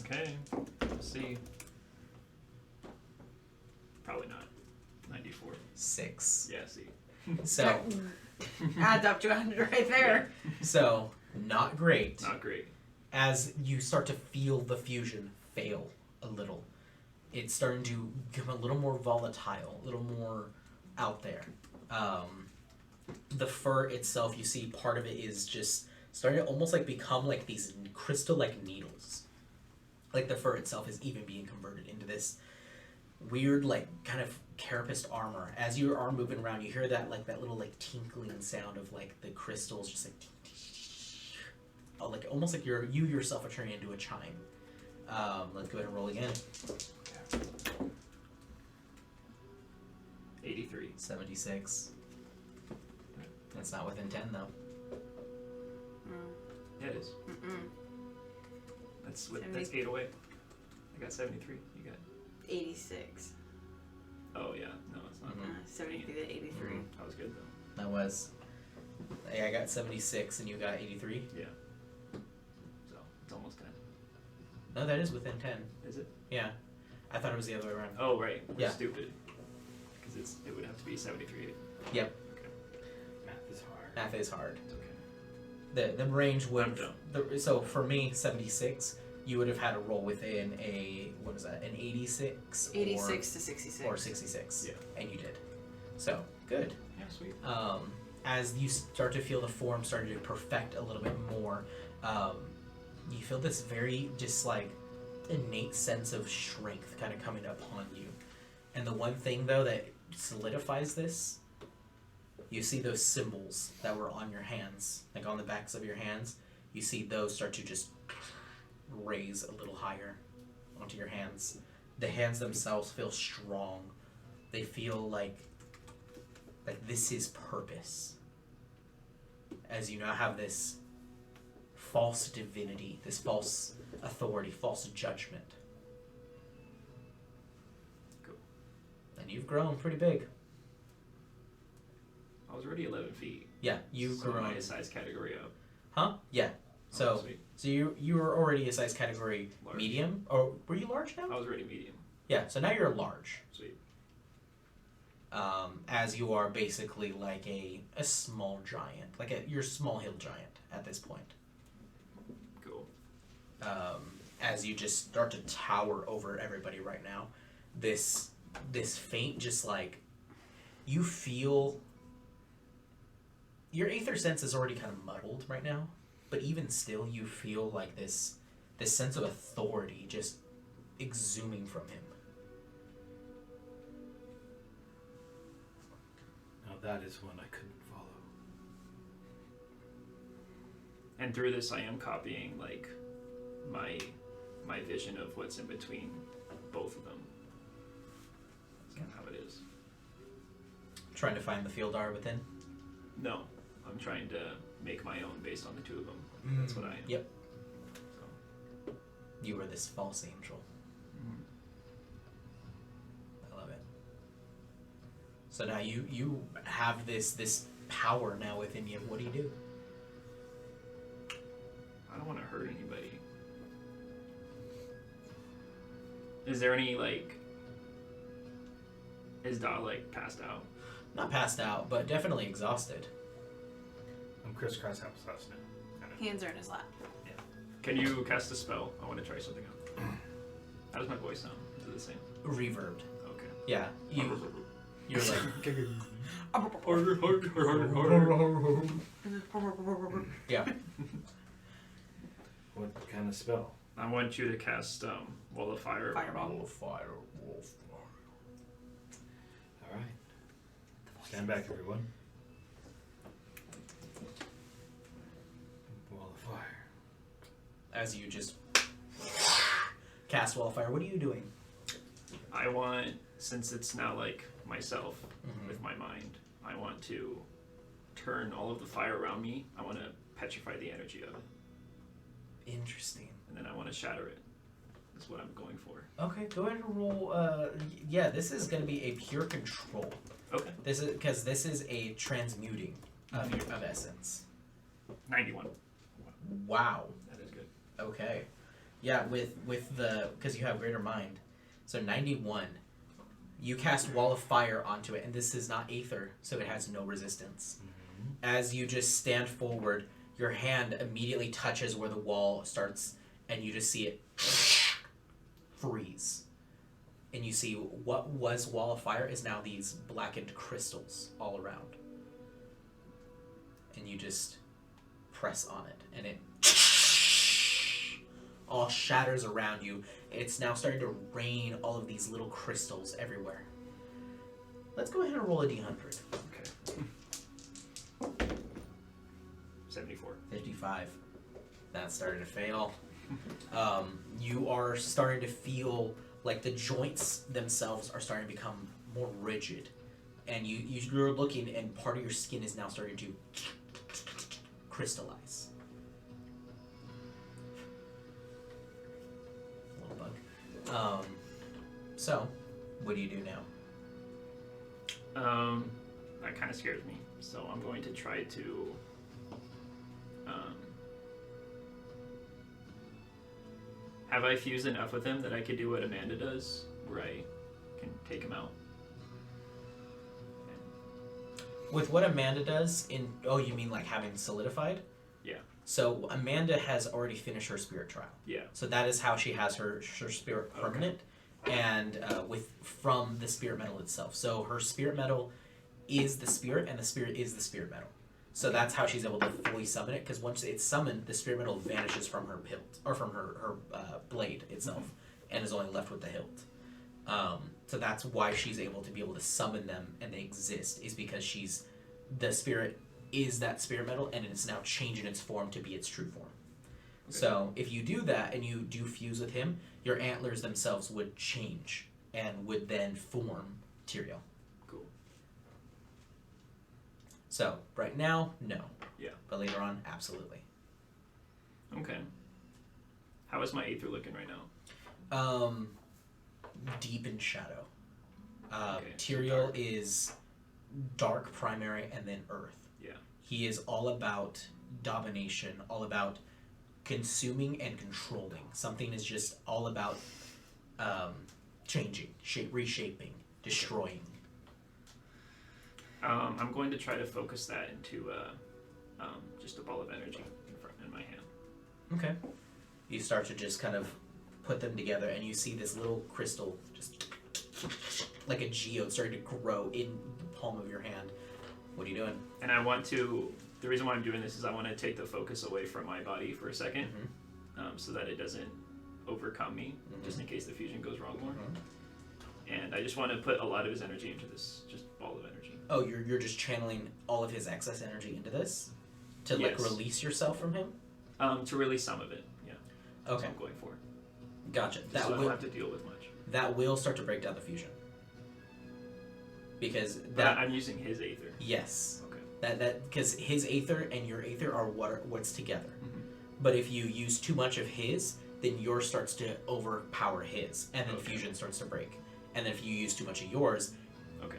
Okay. Let's see. Probably not. 94. 6. Yeah, see. So Adds up to 100 right there. so not great. Not great. As you start to feel the fusion fail a little, it's starting to become a little more volatile, a little more out there. The fur itself, you see part of it is just starting to almost like become like these crystal-like needles. Like the fur itself is even being converted into this weird, like, kind of carapaced armor. As your arm moving around, you hear that little like tinkling sound of like the crystals just like like almost like you yourself are turning into a chime. Let's go ahead and roll again. 83. 76. That's not within 10 though. Yeah, it is. That's 8 away. I got 73. You got 86. Oh yeah, no, it's not. 73 to 83. That was good though. That was. Yeah, I got 76 and you got 83. Yeah. So it's almost 10. No, that is within 10. Is it? Yeah. I thought it was the other way around. Oh right. We're Yeah. stupid. Because it would have to be 73. Yep. Okay. Math is hard. Math is hard. It's okay. The range would. I'm done. So for me, 76, you would have had to roll within a, what is that, an 86? 86 to 66. Or 66. Yeah. And you did. So, good. Yeah, sweet. As you start to feel the form starting to perfect a little bit more, you feel this very just like innate sense of strength kind of coming upon you. And the one thing though that solidifies this, you see those symbols that were on your hands, like on the backs of your hands, you see those start to just raise a little higher onto your hands. The hands themselves feel strong. They feel like this is purpose. As you now have this false divinity, this false authority, false judgment. Cool. And you've grown pretty big. I was already 11 feet. Yeah, you've so grown. my size category up. Huh? Yeah. So, sweet. so you were already a size category Large. medium, or were you large now? I was already medium. Yeah. So now you're large. Sweet. As you are basically like a small giant, you're a small hill giant at this point. Cool. As you just start to tower over everybody right now, this faint just like you feel. Your aether sense is already kind of muddled right now, but even still, you feel like this sense of authority just exhuming from him. Now that is one I couldn't follow. And through this, I am copying like my vision of what's in between both of them. That's kind of how it is. Trying to find the field art within. No, I'm trying to make my own based on the two of them. That's what I am. Yep. So. You were this false angel. Mhm. I love it. So now you have this power now within you. What do you do? I don't want to hurt anybody. Is there any is Da passed out? Not passed out, but definitely exhausted. I'm crisscross applesauce now. Kind of. Hands are in his lap. Can you cast a spell? I want to try something out. How does my voice sound? Is it the same? Reverbed. Okay. Yeah. You're like. Yeah. What kind of spell? I want you to cast Wall of Fire. Fireball. Fire. All right. Stand back, everyone. Wall of fire. As you just cast wall of fire, what are you doing? I want since it's now like myself with my mind, I want to turn all of the fire around me. I want to petrify the energy of it. Interesting. And then I want to shatter it. That's what I'm going for. Okay, go ahead and roll. Yeah, this is going to be a pure control. Okay. This is a transmuting of essence. 91. Wow. That is good. Okay. Yeah, with the because you have greater mind, so 91. You cast wall of fire onto it, and this is not aether, so it has no resistance. As you just stand forward, your hand immediately touches where the wall starts, and you just see it freeze. And you see what was wall of fire is now these blackened crystals all around. And you just press on it, and it all shatters around you. It's now starting to rain all of these little crystals everywhere. Let's go ahead and roll a d100. Okay. 74. 55. That's starting to fail. You are starting to feel like the joints themselves are starting to become more rigid. And you're looking, and part of your skin is now starting to crystallize. Little bug. So, what do you do now? That kind of scares me. So I'm going to try to have I fused enough with him that I could do what Amanda does, where I can take him out. With what Amanda does you mean like having solidified? Yeah. So Amanda has already finished her spirit trial. Yeah. So that is how she has her spirit permanent, and from the spirit metal itself. So her spirit metal is the spirit, and the spirit is the spirit metal. So that's how she's able to fully summon it. Because once it's summoned, the spirit metal vanishes from her hilt or from her blade itself, and is only left with the hilt. So that's why she's able to summon them, and they exist, is because the spirit is that spirit metal, and it's now changing its form to be its true form. Okay. So if you do that and you do fuse with him, your antlers themselves would change and would then form Tyrael. Cool. So right now, no. Yeah. But later on, absolutely. Okay. How is my aether looking right now? Deep in shadow. Okay, Tyrael is dark primary and then earth. Yeah. He is all about domination, all about consuming and controlling. Something is just all about changing, reshaping, destroying. I'm going to try to focus that into just a ball of energy in my hand. Okay. You start to just kind of put them together, and you see this little crystal just like a geode starting to grow in the palm of your hand. What are you doing? And the reason why I'm doing this is I want to take the focus away from my body for a second, so that it doesn't overcome me, just in case the fusion goes wrong more. And I just want to put a lot of his energy into this just ball of energy. Oh, you're just channeling all of his excess energy into this? To Yes. release yourself from him? To release some of it, yeah. That's Okay. what I'm going for. Gotcha. So I don't have to deal with much. That will start to break down the fusion. Because But I'm using his aether. Yes. Okay. That because his aether and your aether are what's together. But if you use too much of his, then yours starts to overpower his, and then fusion starts to break. And then if you use too much of yours,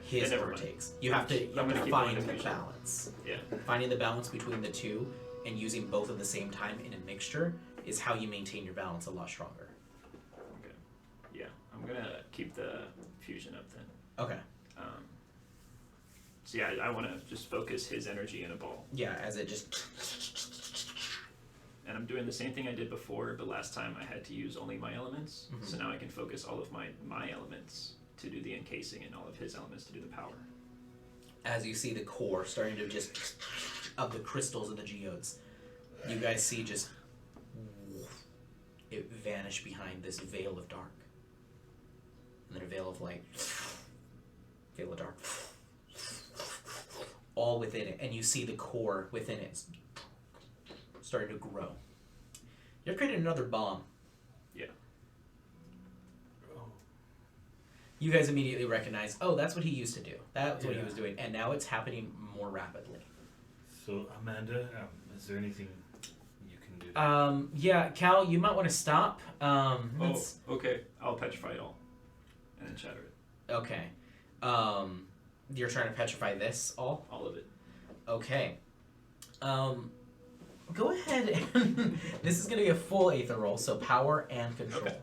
his Then never mind. overtakes. You have to I'm gonna keep find going to the fusion. balance. Yeah. Finding the balance between the two and using both at the same time in a mixture is how you maintain your balance a lot stronger. Okay. Yeah. I'm gonna keep the fusion up then. Okay. So yeah, I want to just focus his energy in a ball. Yeah, as it just... And I'm doing the same thing I did before, but last time I had to use only my elements. So now I can focus all of my elements to do the encasing and all of his elements to do the power. As you see the core starting to just... of the crystals and the geodes, you guys see just... it vanish behind this veil of dark. And then a veil of light. Veil of dark. All within it. And you see the core within it starting to grow. You're creating another bomb. Yeah. you guys immediately recognize, oh, that's what he used to do. That's what he Yeah. was doing, and now it's happening more rapidly. So, Amanda, is there anything you can do? Yeah, Cal, you might want to stop. Oh, okay. I'll petrify it all, and then shatter it. Okay. You're trying to petrify this all? All of it. Okay. Go ahead and this is going to be a full Aether roll, so power and control. Okay.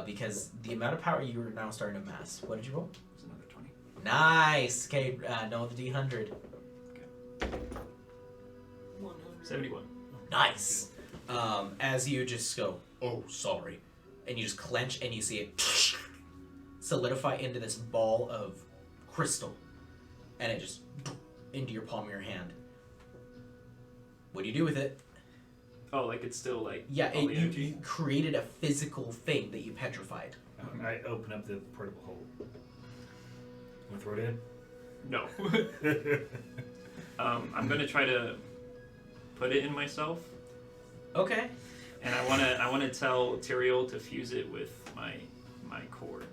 Because the amount of power you are now starting to amass. What did you roll? It's another 20. Nice. Okay, no, the D100. 71. Nice. As you just go, oh, sorry, and you just clench and you see it solidify into this ball of crystal, and it just into your palm of your hand. What do you do with it? Oh, like it's still like Yeah, all the you energy? created a physical thing that you petrified. I open up the portable hole. Want to throw it No. in? I'm gonna try to put it in myself, Okay. and I wanna tell Tyrael to fuse it with my core.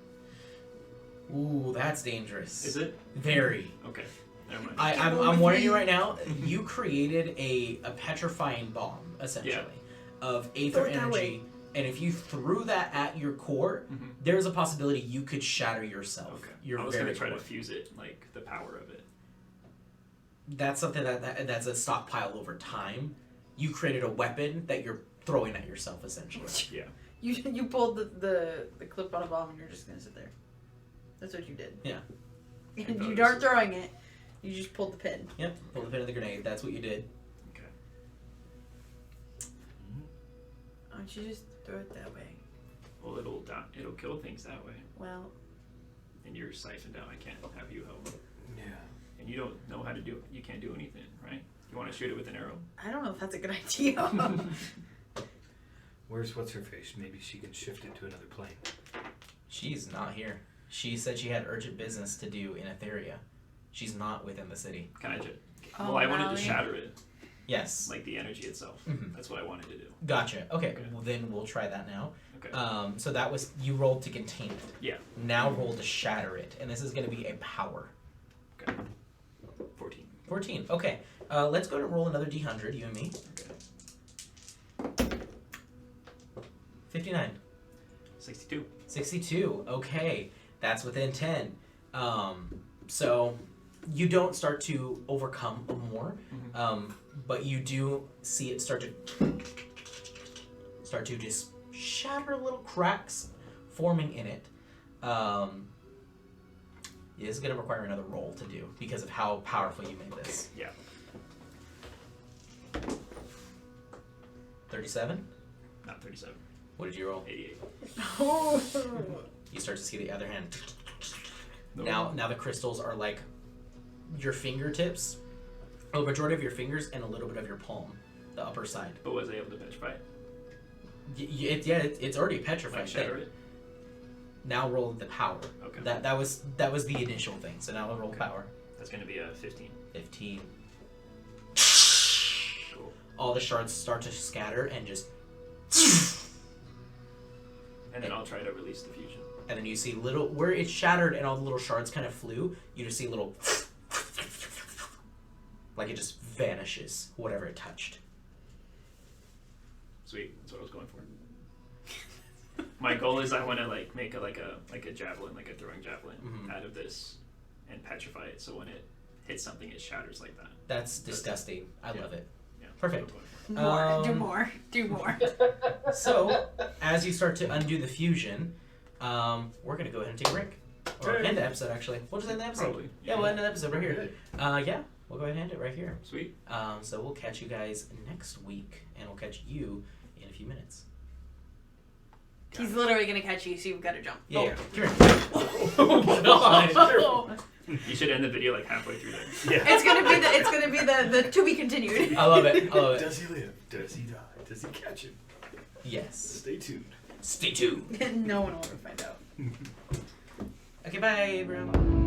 Ooh, that's dangerous. Is it? Very. Okay. Never mind. I'm warning you right now. You created a petrifying bomb, essentially, of aether Throw it that energy. way. And if you threw that at your core, Mhm. there's a possibility you could shatter yourself. Okay. Your I was very gonna try core. to fuse it, like the power of it. That's something that's a stockpile over time. You created a weapon that you're throwing at yourself, essentially. Yeah. You pulled the clip on a bomb and you're just gonna sit there. That's what you did. Yeah. And thought you it aren't was- throwing it. You just pulled the pin. Yep. Pull the pin of the grenade. That's what you did. Okay. Why don't you just throw it that way? Well, it'll kill things that way, Well, and you're siphoned out. I can't have you help. Yeah. And you don't know how to do it. You can't do anything, right? You want to shoot it with an arrow? I don't know if that's a good idea. Where's what's her face? Maybe she can shift it to another plane. She's not here. She said she had urgent business to do in Etheria. She's not within the city. Can I just? Oh, Well, I wanted Molly. to shatter it, Yes. like the energy itself. Mhm. That's what I wanted to do. Gotcha. Okay. Okay. Well, then we'll try that now. Okay. So that was you rolled to contain it. Yeah. Now roll to shatter it, and this is going to be a power. Okay. 14. 14. Okay. Let's go to roll another D100, you and me. Okay. 59. 62. 62. Okay. That's within 10. So you don't start to overcome more, but you do see it start to just shatter little cracks forming in it. It is going to require another roll to do because of how powerful you made this. Yeah. 37? Not 37. What did you roll? 88. Oh. You start to see the other hand. No. Now the crystals are like your fingertips, a majority of your fingers, and a little bit of your palm, the upper side. But was I able to petrify it? It's already a petrified Like shatter thing. it? Now roll the power. Okay. That was the initial thing. So now we'll roll Okay. power. That's gonna be a 15. 15. Cool. All the shards start to scatter and just, And then I'll try to release the fusion. and then you see little where it shattered and all the little shards kind of flew. You just see little, like it just vanishes whatever it touched. Sweet. That's what I was going for. My goal is I want to like make a javelin, like a throwing javelin, Mhm. out of this, and petrify it. So when it hits something, it shatters like that. That's disgusting. I love it. Yeah. Perfect. More. Do more. Do more. So, as you start to undo the fusion, we're going to go ahead and take a break. Or Okay. end the episode, actually. We'll just end the episode. Probably. Yeah, we'll end the episode right here. Good. Yeah, we'll go ahead and end it right here. Sweet. So we'll catch you guys next week, and we'll catch you in a few minutes. He's literally gonna catch you, so you've got to jump. Yeah, yeah. Come here. Oh. You should end the video like halfway through there. Yeah. It's gonna be the to be continued. I love it. I love it. Does he live? Does he die? Does he catch him? Yes. Stay tuned. Stay tuned. No one will ever find out. Okay, bye, everyone.